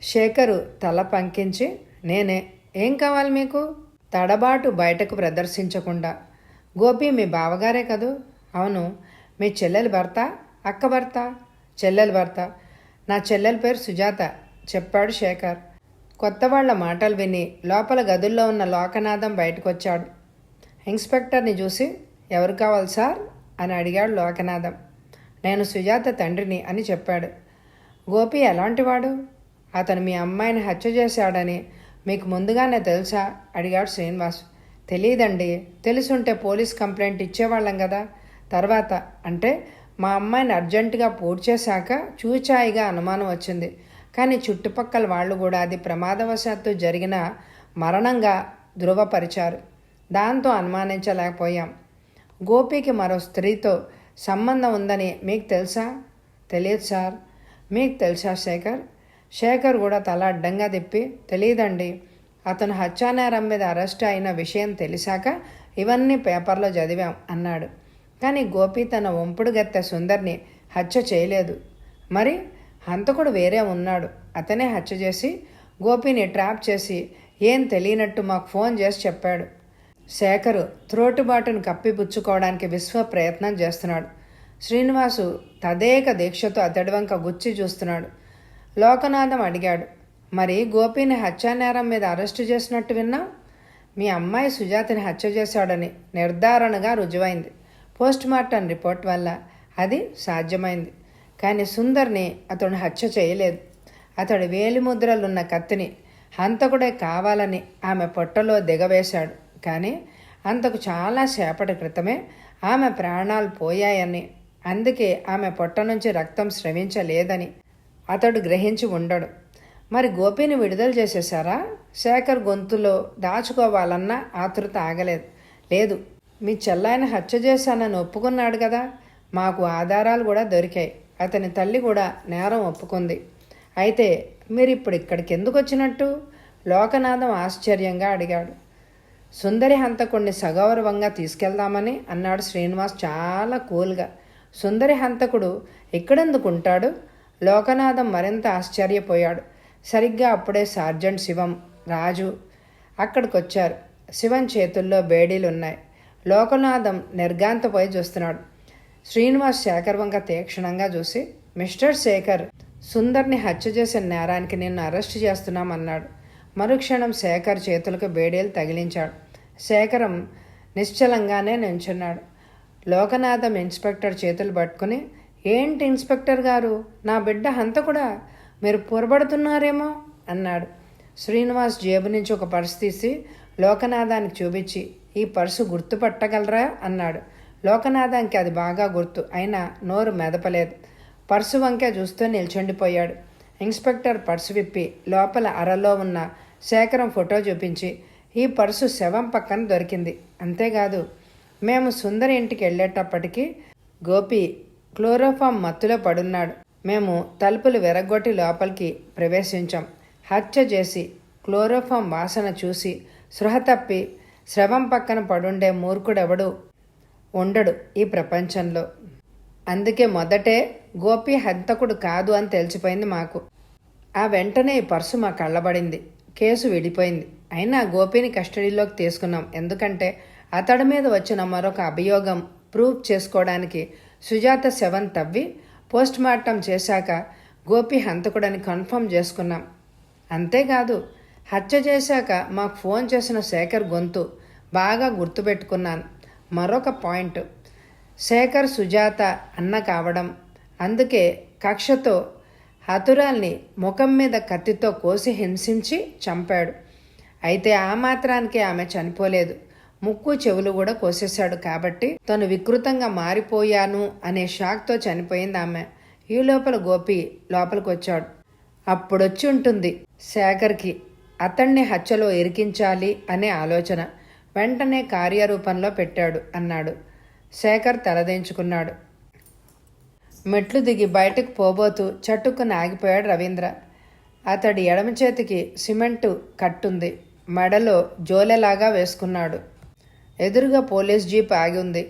శేఖరు తల పంకించి నేనే. ఏం కావాలి మీకు? తడబాటు బయటకు ప్రదర్శించకుండా. గోపి మీ బావగారే కదూ? అవును. మీ చెల్లెలి భర్త? అక్క భర్త? చెల్లెలి భర్త. నా చెల్లెలి పేరు సుజాత చెప్పాడు శేఖర్. కొత్త వాళ్ల మాటలు విని లోపల గదుల్లో ఉన్న లోకనాథం బయటకొచ్చాడు. ఇన్స్పెక్టర్ని చూసి ఎవరు కావాలి సార్ అని అడిగాడు లోకనాథం. నేను సుజాత తండ్రిని అని చెప్పాడు. గోపి ఎలాంటివాడు? అతను మీ అమ్మాయిని హత్య చేశాడని మీకు ముందుగానే తెలుసా అడిగాడు శ్రీనివాస్. తెలియదండి. తెలుసుంటే పోలీస్ కంప్లైంట్ ఇచ్చేవాళ్ళం కదా. తర్వాత అంటే మా అమ్మాయిని అర్జెంటుగా పూర్తి చేశాక చూచాయిగా అనుమానం వచ్చింది. కానీ చుట్టుపక్కల వాళ్ళు కూడా అది ప్రమాదవశాత్తు జరిగిన మరణంగా ధృవపరిచారు. దాంతో అనుమానించలేకపోయాం. గోపికి మరో స్త్రీతో సంబంధం ఉందని మీకు తెలుసా? తెలియదు సార్. మీకు తెలుసా శేఖర్? శేఖర్ కూడా తల అడ్డంగా తిప్పి తెలియదండి. అతను హత్యానేరం మీద అరెస్ట్ అయిన విషయం తెలిసాక ఇవన్నీ పేపర్లో చదివాం అన్నాడు. కానీ గోపి తన వంపుడు గత్తె సుందర్ని హత్య చేయలేదు. మరి హంతకుడు వేరే ఉన్నాడు. అతనే హత్య చేసి గోపిని ట్రాప్ చేసి ఏం తెలియనట్టు మాకు ఫోన్ చేసి చెప్పాడు. శేఖరు త్రోటుబాటును కప్పిపుచ్చుకోవడానికి విశ్వ ప్రయత్నం చేస్తున్నాడు. శ్రీనివాసు తదేక దీక్షతో అతడి వంక గుచ్చి చూస్తున్నాడు. లోకనాథం అడిగాడు, మరి గోపిని హత్యానేరం మీద అరెస్టు చేసినట్టు విన్నాం? మీ అమ్మాయి సుజాతని హత్య చేశాడని నిర్ధారణగా రుజువైంది. పోస్ట్మార్టం రిపోర్ట్ వల్ల అది సాధ్యమైంది. కానీ సుందర్ని అతడు హత్య చేయలేదు. అతడి వేలిముద్రలున్న కత్తిని హంతకుడే కావాలని ఆమె పొట్టలో దిగవేశాడు. కానీ అంతకు చాలా సేపటి క్రితమే ఆమె ప్రాణాలు పోయాయని, అందుకే ఆమె పొట్ట నుంచి రక్తం స్రవించలేదని అతడు గ్రహించి ఉండడు. మరి గోపిని విడుదల చేసేశారా? శేఖర్ గొంతులో దాచుకోవాలన్న ఆతృత ఆగలేదు. లేదు, మీ చెల్లాయిని హత్య చేశానని ఒప్పుకున్నాడు కదా. మాకు ఆధారాలు కూడా దొరికాయి. అతని తల్లి కూడా నేరం ఒప్పుకుంది. అయితే మీరిప్పుడు ఇక్కడికి ఎందుకు వచ్చినట్టు? లోకనాథం ఆశ్చర్యంగా అడిగాడు. సుందరి హంతకుడిని సగౌరవంగా తీసుకెళ్దామని అన్నాడు శ్రీనివాస్ చాలా కూల్గా. సుందరి హంతకుడు ఇక్కడెందుకుంటాడు? లోకనాథం మరింత ఆశ్చర్యపోయాడు. సరిగ్గా అప్పుడే సార్జెంట్ శివం, రాజు అక్కడికొచ్చారు. శివం చేతుల్లో బేడీలున్నాయి. లోకనాథం నిర్గాంతపోయి చూస్తున్నాడు. శ్రీనివాస్ శేఖర్ వంక తీక్షణంగా చూసి, మిస్టర్ శేఖర్, సుందర్ని హత్య చేసిన నేరానికి నిన్ను అరెస్ట్ చేస్తున్నామన్నాడు. మరుక్షణం శేఖర్ చేతులకు బేడీలు తగిలించాడు. శేఖరం నిశ్చలంగానే నించున్నాడు. లోకనాథం ఇన్స్పెక్టర్ చేతులు పట్టుకుని, ఏంటి ఇన్స్పెక్టర్ గారు, నా బిడ్డ హంతకుడా? మీరు పొరబడుతున్నారేమో అన్నాడు. శ్రీనివాస్ జేబు నుంచి ఒక పర్సు తీసి లోకనాథానికి చూపించి, ఈ పర్సు గుర్తుపట్టగలరా అన్నాడు. లోకనాథానికి అది బాగా గుర్తు, అయినా నోరు మెదపలేదు. పర్సు వంకే చూస్తూ నిల్చుండిపోయాడు. ఇన్స్పెక్టర్ పర్సు విప్పి లోపల అరలో ఉన్న శేఖరం ఫోటో చూపించి, ఈ పర్సు శవం పక్కన దొరికింది. అంతేకాదు, మేము సుందరి ఇంటికి వెళ్ళేటప్పటికీ గోపి క్లోరోఫామ్ మత్తులో పడున్నాడు. మేము తలుపులు విరగొట్టి లోపలికి ప్రవేశించాం. హత్య చేసి క్లోరోఫామ్ వాసన చూసి స్పృహ తప్పి శవం పక్కన పడుండే మూర్ఖుడెవడు ఉండడు ఈ ప్రపంచంలో. అందుకే మొదటే గోపి హంతకుడు కాదు అని తెలిసిపోయింది మాకు. ఆ వెంటనే ఈ పర్సు మా కళ్ళబడింది. కేసు విడిపోయింది. అయినా గోపిని కస్టడీలోకి తీసుకున్నాం. ఎందుకంటే అతడి మీద వచ్చిన మరొక అభియోగం ప్రూవ్ చేసుకోవడానికి సుజాత శవం తవ్వి పోస్ట్మార్టం చేశాక గోపి హంతకుడని కన్ఫర్మ్ చేసుకున్నాం. అంతేకాదు, హత్య చేశాక మాకు ఫోన్ చేసిన శేఖర్ గొంతు బాగా గుర్తుపెట్టుకున్నాను. మరొక పాయింట్, శేఖర్ సుజాత అన్న కావడం, అందుకే కక్షతో హతురాల్ని ముఖం మీద కత్తితో కోసి హింసించి చంపాడు. అయితే ఆ మాత్రానికి ఆమె చనిపోలేదు. ముక్కు చెవులు కూడా కోసేశాడు. కాబట్టి తను వికృతంగా మారిపోయాను అనే షాక్తో చనిపోయింది ఆమె. ఈ లోపల గోపి లోపలికి వచ్చాడు. అప్పుడొచ్చి ఉంటుంది శేఖర్కి అతన్ని హత్యలో ఇరికించాలి అనే ఆలోచన. వెంటనే కార్యరూపంలో పెట్టాడు అన్నాడు. శేఖర్ తలదించుకున్నాడు. మెట్లు దిగి బయటకు పోబోతూ చటుక్కున ఆగిపోయాడు రవీంద్ర. అతడి ఎడమ చేతికి సిమెంటు కట్టుంది. మెడలో జోలెలాగా వేసుకున్నాడు. ఎదురుగా పోలీస్ జీప్ ఆగి ఉంది.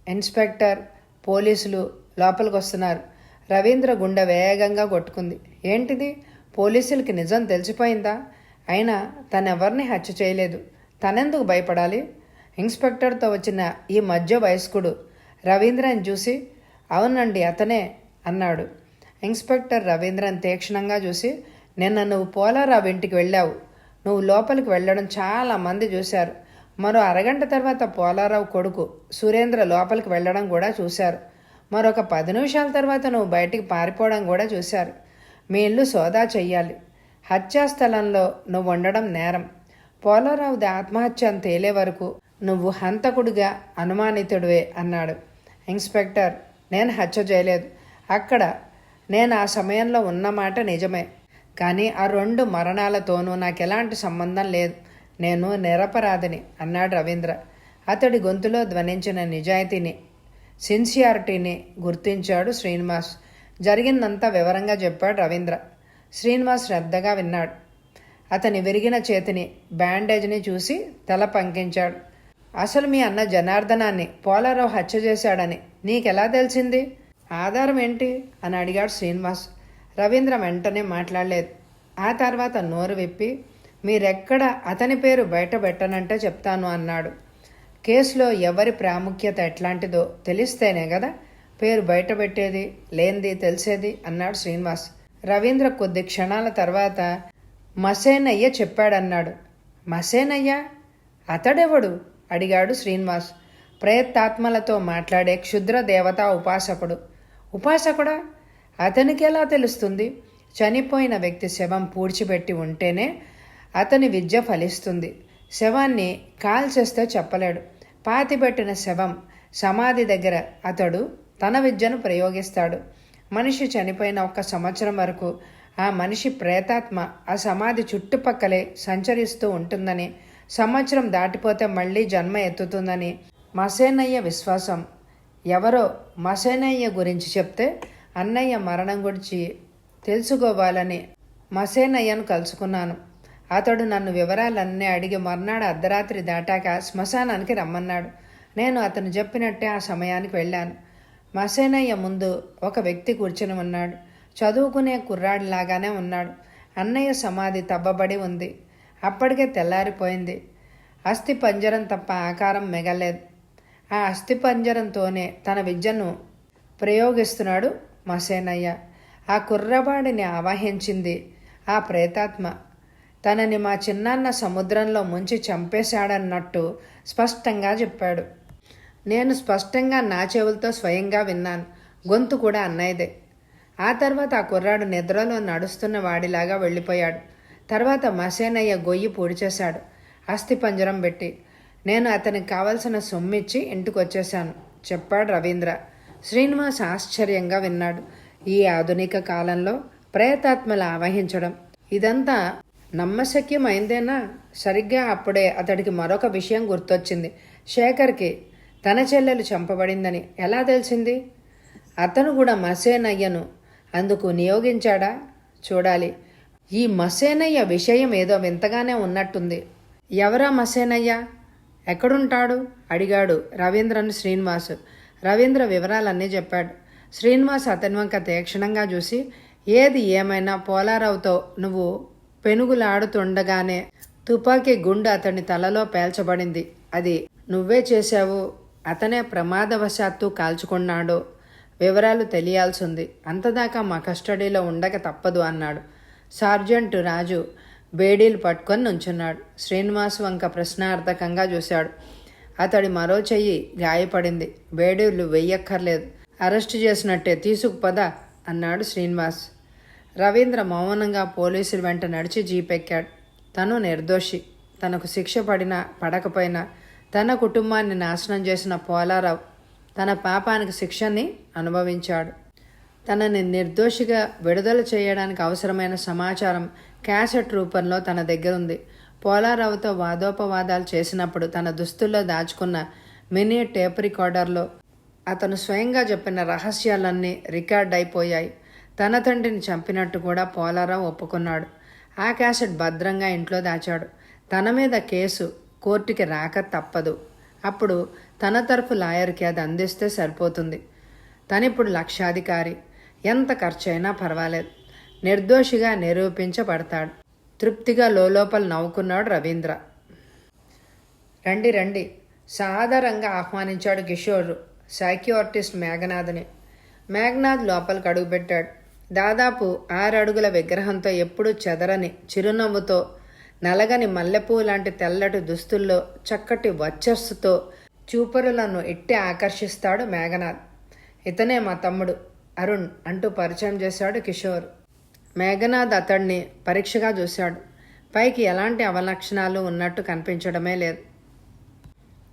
ఇన్స్పెక్టర్, పోలీసులు లోపలికి వస్తున్నారు. రవీంద్ర గుండె వేగంగా కొట్టుకుంది. ఏంటిది, పోలీసులకి నిజం తెలిసిపోయిందా? అయినా తనెవరిని హత్య చేయలేదు. తనెందుకు భయపడాలి? ఇన్స్పెక్టర్తో వచ్చిన ఈ మధ్య వయస్కుడు రవీంద్రని చూసి, అవునండి అతనే అన్నాడు. ఇన్స్పెక్టర్ రవీంద్రని తీక్షణంగా చూసి, నిన్న నువ్వు పోలారావు ఇంటికి వెళ్ళావు. నువ్వు లోపలికి వెళ్ళడం చాలామంది చూశారు. మరో అరగంట తర్వాత పోలారావు కొడుకు సురేంద్ర లోపలికి వెళ్ళడం కూడా చూశారు. మరొక 10 నిమిషాల తర్వాత నువ్వు బయటికి పారిపోవడం కూడా చూశారు. మీ ఇల్లు సోదా చెయ్యాలి. హత్యాస్థలంలో నువ్వు ఉండడం నేరం. పోలారావుది ఆత్మహత్య అని తేలే వరకు నువ్వు హంతకుడిగా అనుమానితుడివే అన్నాడు. ఇన్స్పెక్టర్, నేను హత్య చేయలేదు. అక్కడ నేను ఆ సమయంలో ఉన్నమాట నిజమే. కానీ ఆ 2 మరణాలతోనూ నాకు ఎలాంటి సంబంధం లేదు. నేను నిరపరాధిని అన్నాడు రవీంద్ర. అతడి గొంతులో ధ్వనించిన నిజాయితీని, సిన్సియారిటీని గుర్తించాడు శ్రీనివాస్. జరిగిందంతా వివరంగా చెప్పాడు రవీంద్ర. శ్రీనివాస్ శ్రద్ధగా విన్నాడు. అతని విరిగిన చేతిని, బ్యాండేజ్ని చూసి తల పంకించాడు. అసలు మీ అన్న జనార్దనాన్ని పోలారావు హత్య చేశాడని నీకెలా తెలిసింది? ఆధారం ఏంటి అని అడిగాడు శ్రీనివాస్. రవీంద్ర వెంటనే మాట్లాడలేదు. ఆ తర్వాత నోరు విప్పి, మీరెక్కడ అతని పేరు బయట పెట్టనంటే చెప్తాను అన్నాడు. కేసులో ఎవరి ప్రాముఖ్యత ఎట్లాంటిదో తెలిస్తేనే కదా పేరు బయట పెట్టేది, లేనిది తెలిసేది అన్నాడు శ్రీనివాస్. రవీంద్ర కొద్ది క్షణాల తర్వాత మసేనయ్య చెప్పాడన్నాడు. మసేనయ్య? అతడెవడు అడిగాడు శ్రీనివాస్. ప్రయత్నాత్మలతో మాట్లాడే క్షుద్ర దేవతా ఉపాసకుడు. ఉపాసకుడా? అతనికి ఎలా తెలుస్తుంది? చనిపోయిన వ్యక్తి శవం పూడ్చిపెట్టి ఉంటేనే అతని విద్య ఫలిస్తుంది. శవాన్ని కాల్చేస్తే చెప్పలేడు. పాతిపెట్టిన శవం సమాధి దగ్గర అతడు తన విద్యను ప్రయోగిస్తాడు. మనిషి చనిపోయిన 1 సంవత్సరం వరకు ఆ మనిషి ప్రేతాత్మ ఆ సమాధి చుట్టుపక్కలే సంచరిస్తూ ఉంటుందని, సంవత్సరం దాటిపోతే మళ్ళీ జన్మ ఎత్తుతుందని మసేనయ్య విశ్వాసం. ఎవరో మసేనయ్య గురించి చెప్తే అన్నయ్య మరణం గురించి తెలుసుకోవాలని మసేనయ్యను కలుసుకున్నాను. అతడు నన్ను వివరాలన్నీ అడిగి మర్నాడు అర్ధరాత్రి దాటాక శ్మశానానికి రమ్మన్నాడు. నేను అతను చెప్పినట్టే ఆ సమయానికి వెళ్ళాను. మసేనయ్య ముందు ఒక వ్యక్తి కూర్చుని ఉన్నాడు. చదువుకునే కుర్రాడిలాగానే ఉన్నాడు. అన్నయ్య సమాధి తవ్వబడి ఉంది. అప్పటికే తెల్లారిపోయింది. అస్థి పంజరం తప్ప ఆకారం మిగలేదు. ఆ అస్థి పంజరంతోనే తన విద్యను ప్రయోగిస్తున్నాడు మసేనయ్య. ఆ కుర్రవాడిని ఆవాహించింది ఆ ప్రేతాత్మ. తనని మా చిన్నాన్న సముద్రంలో ముంచి చంపేశాడన్నట్టు స్పష్టంగా చెప్పాడు. నేను స్పష్టంగా నా చెవులతో స్వయంగా విన్నాను. గొంతు కూడా అన్నయ్యదే. ఆ తర్వాత ఆ కుర్రాడు నిద్రలో నడుస్తున్న వాడిలాగా వెళ్ళిపోయాడు. తర్వాత మసేనయ్య గొయ్యి పూడ్చేశాడు అస్థి పంజరం పెట్టి. నేను అతనికి కావలసిన సొమ్మిచ్చి ఇంటికి వచ్చేశాను చెప్పాడు రవీంద్ర. శ్రీనివాస్ ఆశ్చర్యంగా విన్నాడు. ఈ ఆధునిక కాలంలో ప్రేతాత్మలు ఆవహించడం ఇదంతా నమ్మశక్యమైందేనా? సరిగ్గా అప్పుడే అతడికి మరొక విషయం గుర్తొచ్చింది. శేఖర్కి తన చెల్లెలు చంపబడిందని ఎలా తెలిసింది? అతను కూడా మసేనయ్యను అందుకు నియోగించాడా? చూడాలి. ఈ మసేనయ్య విషయం ఏదో వింతగానే ఉన్నట్టుంది. ఎవరా మసేనయ్య? ఎక్కడుంటాడు? అడిగాడు రవీంద్రను శ్రీనివాస్. రవీంద్ర వివరాలన్నీ చెప్పాడు. శ్రీనివాస్ అతని వంక తీక్షణంగా చూసి, ఏది ఏమైనా పోలారావుతో నువ్వు పెనుగులాడుతుండగానే తుపాకీ గుండు అతని తలలో పేల్చబడింది. అది నువ్వే చేశావు. అతనే ప్రమాదవశాత్తు కాల్చుకున్నాడు. వివరాలు తెలియాల్సింది. అంతదాకా మా కస్టడీలో ఉండక తప్పదు అన్నాడు. సార్జెంట్ రాజు బేడీలు పట్టుకొని నుంచున్నాడు. శ్రీనివాస్ వంక ప్రశ్నార్థకంగా చూశాడు. అతడి మరో చెయ్యి గాయపడింది. బేడీలు వెయ్యక్కర్లేదు, అరెస్టు చేసినట్టే తీసుకుపదా అన్నాడు శ్రీనివాస్. రవీంద్ర మౌనంగా పోలీసుల వెంట నడిచి జీపెక్కాడు. తను నిర్దోషి. తనకు శిక్ష పడినా పడకపోయినా తన కుటుంబాన్ని నాశనం చేసిన పోలారావు తన పాపానికి శిక్షని అనుభవించాడు. తనని నిర్దోషిగా విడుదల చేయడానికి అవసరమైన సమాచారం క్యాసెట్ రూపంలో తన దగ్గర ఉంది. పోలారావుతో వాదోపవాదాలు చేసినప్పుడు తన దుస్తుల్లో దాచుకున్న మినీ టేప్ రికార్డర్లో అతను స్వయంగా చెప్పిన రహస్యాలన్నీ రికార్డ్ అయిపోయాయి. తన తండ్రిని చంపినట్టు కూడా పోలారావు ఒప్పుకున్నాడు. ఆ క్యాసెట్ భద్రంగా ఇంట్లో దాచాడు. తన మీద కేసు కోర్టుకి రాక తప్పదు. అప్పుడు తన తరఫు లాయర్కి అది అందిస్తే సరిపోతుంది. తనిప్పుడు లక్షాధికారి. ఎంత ఖర్చైనా పర్వాలేదు. నిర్దోషిగా నిరూపించబడతాడు. తృప్తిగా లోపల నవ్వుకున్నాడు రవీంద్ర. రండి రండి సాదరంగా ఆహ్వానించాడు కిషోర్ సైకియాట్రిస్ట్ మేఘనాథ్ని. మేఘనాథ్ లోపలికి అడుగుపెట్టాడు. దాదాపు 6 అడుగుల విగ్రహంతో ఎప్పుడూ చెదరని చిరునవ్వుతో, నలగని మల్లెపూ లాంటి తెల్లటి దుస్తుల్లో, చక్కటి వర్చస్సుతో చూపరులను ఇట్టే ఆకర్షిస్తాడు మేఘనాథ్. ఇతనే మా తమ్ముడు అరుణ్ అంటూ పరిచయం చేశాడు కిషోర్. మేఘనాథ్ అతడిని పరీక్షగా చూశాడు. పైకి ఎలాంటి అవలక్షణాలు ఉన్నట్టు కనిపించడమే లేదు.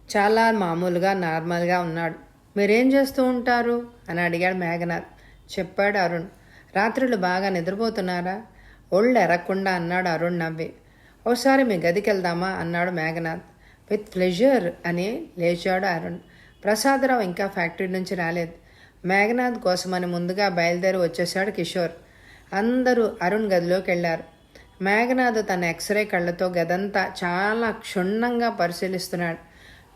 చాలా మామూలుగా నార్మల్గా ఉన్నాడు. మీరేం చేస్తూ ఉంటారు అని అడిగాడు మేఘనాథ్. చెప్పాడు అరుణ్. రాత్రులు బాగా నిద్రపోతున్నారా? ఒళ్ళు ఎరగకుండా అన్నాడు అరుణ్ నవ్వి. ఓసారి మీ గదికి వెళ్దామా అన్నాడు మేఘనాథ్. విత్ ప్లెజర్ అని లేచాడు అరుణ్. ప్రసాదరావు ఇంకా ఫ్యాక్టరీ నుంచి రాలేదు. మేఘనాథ్ కోసమని ముందుగా బయలుదేరి వచ్చేశాడు కిషోర్. అందరూ అరుణ్ గదిలోకి వెళ్ళారు. మేఘనాథ్ తన ఎక్స్రే కళ్ళతో గదంతా చాలా క్షుణ్ణంగా పరిశీలిస్తున్నాడు.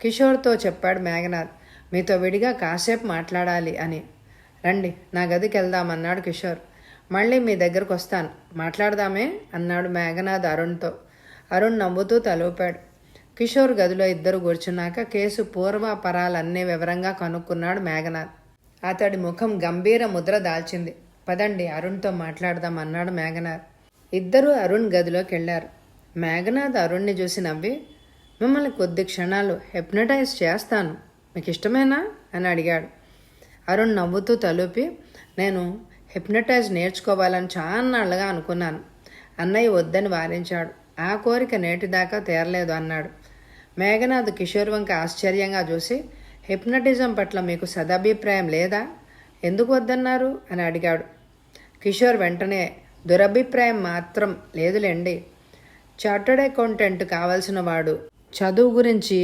కిషోర్తో చెప్పాడు మేఘనాథ్, మీతో విడిగా కాసేపు మాట్లాడాలి అని. రండి, నా గదికి వెళ్దామన్నాడు కిషోర్. మళ్ళీ మీ దగ్గరకు వస్తాను, మాట్లాడదామే అన్నాడు మేఘనాథ్ అరుణ్తో. అరుణ్ నవ్వుతూ తలూపాడు. కిషోర్ గదిలో ఇద్దరు కూర్చున్నాక కేసు పూర్వాపరాలన్నీ వివరంగా కనుక్కున్నాడు మేఘనాథ్. అతడి ముఖం గంభీర ముద్ర దాల్చింది. పదండి, అరుణ్తో మాట్లాడదాం అన్నాడు మేఘనాథ్. ఇద్దరూ అరుణ్ గదిలోకి వెళ్ళారు. మేఘనాథ్ అరుణ్ని చూసి నవ్వి, మిమ్మల్ని కొద్ది క్షణాలు హిప్నటైజ్ చేస్తాను, మీకు ఇష్టమేనా అని అడిగాడు. అరుణ్ నవ్వుతూ తలూపి, నేను హిప్నటైజ్ నేర్చుకోవాలని చాన్నాళ్ళుగా అనుకున్నాను. అన్నయ్య వద్దని వారించాడు. ఆ కోరిక నేటిదాకా తీరలేదు అన్నాడు. మేఘనాథ్ కిషోర్ వంక ఆశ్చర్యంగా చూసి, హిప్నటిజం పట్ల మీకు సదభిప్రాయం లేదా, ఎందుకు వద్దన్నారు అని అడిగాడు. కిషోర్ వెంటనే, దురభిప్రాయం మాత్రం లేదులేండి. చార్టర్డ్ అకౌంటెంట్ కావాల్సిన వాడు చదువు గురించి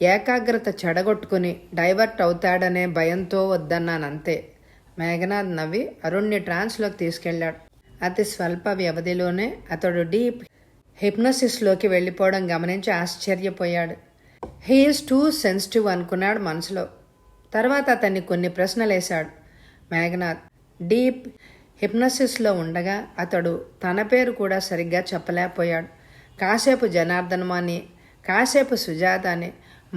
ఏకాగ్రత చెడగొట్టుకుని డైవర్ట్ అవుతాడనే భయంతో వద్దన్నానంతే. మేఘనాథ్ నవ్వి అరుణ్ని ట్రాన్స్లోకి తీసుకెళ్లాడు. అతి స్వల్ప వ్యవధిలోనే అతడు డీప్ హిప్నోసిస్లోకి వెళ్ళిపోవడం గమనించి ఆశ్చర్యపోయాడు. హీఈస్ టూ సెన్సిటివ్ అనుకున్నాడు మనసులో. తర్వాత అతన్ని కొన్ని ప్రశ్నలేశాడు మేఘనాథ్. డీప్ హిప్నోసిస్లో ఉండగా అతడు తన పేరు కూడా సరిగ్గా చెప్పలేకపోయాడు. కాసేపు జనార్దన్ అని, కాసేపు సుజాత అని,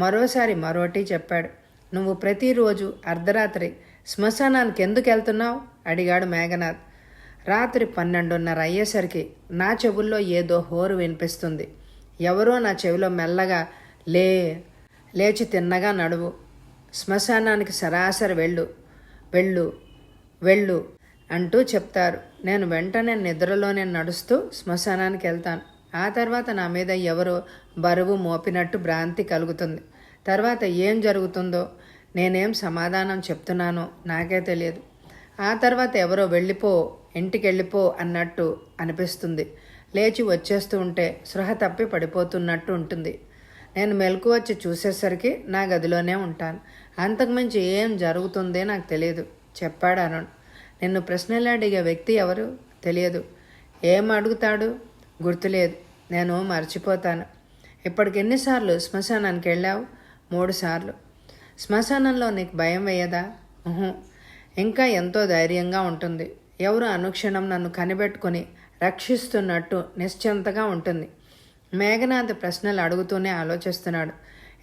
మరోసారి మరోటి చెప్పాడు. నువ్వు ప్రతిరోజు అర్ధరాత్రి శ్మశానానికి ఎందుకు వెళ్తున్నావు అడిగాడు మేఘనాథ్. రాత్రి 12:30 అయ్యేసరికి నా చెవుల్లో ఏదో హోరు వినిపిస్తుంది. ఎవరో నా చెవిలో మెల్లగా లేచి తిన్నగా నడువు, శ్మశానానికి సరాసరి వెళ్ళు వెళ్ళు వెళ్ళు అంటూ చెప్తారు. నేను వెంటనే నిద్రలోనే నడుస్తూ శ్మశానానికి వెళ్తాను. ఆ తర్వాత నా మీద ఎవరో బరువు మోపినట్టు భ్రాంతి కలుగుతుంది. తర్వాత ఏం జరుగుతుందో, నేనేం సమాధానం చెప్తున్నానో నాకే తెలియదు. ఆ తర్వాత ఎవరో వెళ్ళిపో, ఇంటికి వెళ్ళిపో అన్నట్టు అనిపిస్తుంది. లేచి వచ్చేస్తూ ఉంటే స్పృహ తప్పి పడిపోతున్నట్టు ఉంటుంది. నేను మెలకు వచ్చి చూసేసరికి నా గదిలోనే ఉంటాను. అంతకుమించి ఏం జరుగుతుందే నాకు తెలియదు చెప్పాడు అరుణ్. నిన్ను ప్రశ్నలు అడిగే వ్యక్తి ఎవరు తెలియదు. ఏం అడుగుతాడు గుర్తులేదు. నేను మర్చిపోతాను. ఇప్పటికి ఎన్నిసార్లు శ్మశానానికి వెళ్ళావు? 3 సార్లు. శ్మశానంలో నీకు భయం వేయదా? ఇంకా ఎంతో ధైర్యంగా ఉంటుంది. ఎవరు అనుక్షణం నన్ను కనిపెట్టుకుని రక్షిస్తున్నట్టు నిశ్చింతగా ఉంటుంది. మేఘనాథ్ ప్రశ్నలు అడుగుతూనే ఆలోచిస్తున్నాడు.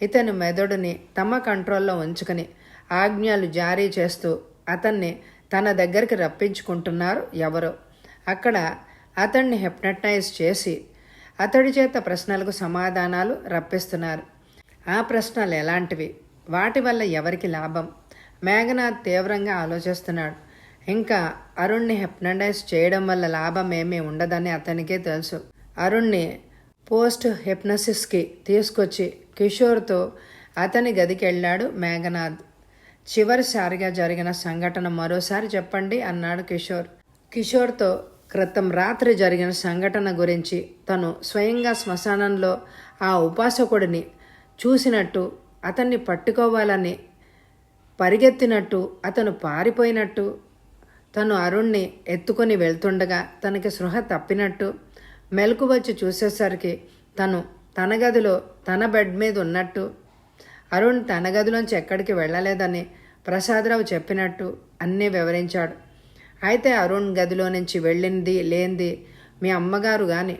ఇతని మెదడుని తమ కంట్రోల్లో ఉంచుకొని ఆజ్ఞలు జారీ చేస్తూ అతన్ని తన దగ్గరికి రప్పించుకుంటున్నారు ఎవరో. అక్కడ అతన్ని హిప్నటైజ్ చేసి అతడి చేత ప్రశ్నలకు సమాధానాలు రప్పిస్తున్నారు. ఆ ప్రశ్నలు ఎలాంటివి? వాటి వల్ల ఎవరికి లాభం? మేఘనాథ్ తీవ్రంగా ఆలోచిస్తున్నాడు. ఇంకా అరుణ్ని హిప్నటైజ్ చేయడం వల్ల లాభం ఏమీ ఉండదని అతనికే తెలుసు. అరుణ్ని పోస్ట్ హిప్నసిస్కి తీసుకొచ్చి కిషోర్తో అతని గదికి వెళ్ళాడు మేఘనాథ్. చివరిసారిగా జరిగిన సంఘటన మరోసారి చెప్పండి అన్నాడు కిషోర్. కిషోర్తో క్రితం రాత్రి జరిగిన సంఘటన గురించి, తను స్వయంగా శ్మశానంలో ఆ ఉపాసకుడిని చూసినట్టు, అతన్ని పట్టుకోవాలని పరిగెత్తినట్టు, అతను పారిపోయినట్టు, తను అరుణ్ని ఎత్తుకొని వెళ్తుండగా తనకి స్పృహ తప్పినట్టు, మెలకు వచ్చి చూసేసరికి తను తన గదిలో తన బెడ్ మీద ఉన్నట్టు, అరుణ్ తన గదిలోంచి ఎక్కడికి వెళ్ళలేదని ప్రసాదరావు చెప్పినట్టు అన్నీ వివరించాడు. అయితే అరుణ్ గదిలో నుంచి వెళ్ళింది లేనిది మీ అమ్మగారు కానీ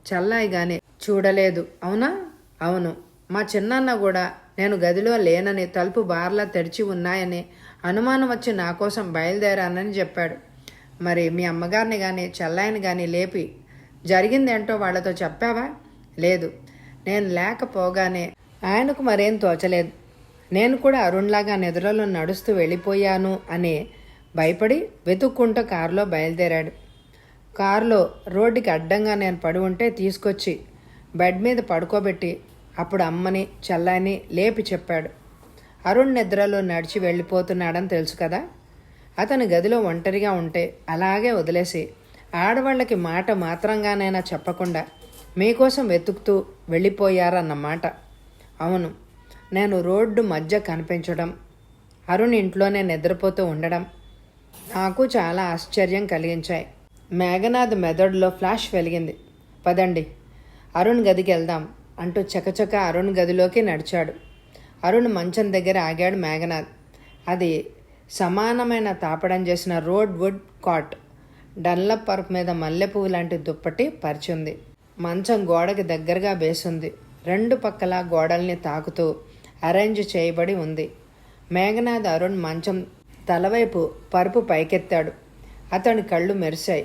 చల్లాయి కానీ చూడలేదు, అవునా? అవును. మా చిన్నాన్న కూడా నేను గదిలో లేనని, తలుపు బార్లా తెరిచి ఉన్నాయని, అనుమానం వచ్చి నా కోసం బయలుదేరానని చెప్పాడు. మరి మీ అమ్మగారిని కానీ చల్లాయిని కానీ లేపి జరిగిందేంటో వాళ్లతో చెప్పావా? లేదు. నేను లేకపోగానే ఆయనకు మరేం తోచలేదు. నేను కూడా అరుణ్లాగా నిద్రలో నడుస్తూ వెళ్ళిపోయాను అని భయపడి వెతుక్కుంటూ కారులో బయలుదేరాడు. కారులో రోడ్డుకి అడ్డంగా నేను పడి ఉంటే తీసుకొచ్చి బెడ్ మీద పడుకోబెట్టి అప్పుడు అమ్మని చల్లాని లేపి చెప్పాడు. అరుణ్ నిద్రలో నడిచి వెళ్ళిపోతున్నాడని తెలుసు కదా. అతను గదిలో ఒంటరిగా ఉంటే అలాగే వదిలేసి ఆడవాళ్ళకి మాట మాత్రంగానైనా చెప్పకుండా మీకోసం వెతుకుతూ వెళ్ళిపోయారన్నమాట. అవును. నేను రోడ్డు మధ్య కనిపించడం, అరుణ్ ఇంట్లోనే నిద్రపోతూ ఉండడం నాకు చాలా ఆశ్చర్యం కలిగించాయి. మేఘనాథ్ మెదడులో ఫ్లాష్ వెలిగింది. పదండి, అరుణ్ గదికి వెళ్దాం అంటూ చకచక అరుణ్ గదిలోకి నడిచాడు. అరుణ్ మంచం దగ్గర ఆగాడు మేఘనాథ్. అది సమానమైన తాపడం చేసిన రోడ్ వుడ్ కాట్. డన్లప్ పరుపు మీద మల్లెపువ్వు లాంటి దుప్పటి పరిచింది. మంచం గోడకి దగ్గరగా వేసుంది. రెండు పక్కల గోడల్ని తాకుతూ అరేంజ్ చేయబడి ఉంది. మేఘనాథ్ అరుణ్ మంచం తలవైపు పరుపు పైకెత్తాడు. అతని కళ్ళు మెరిశాయి.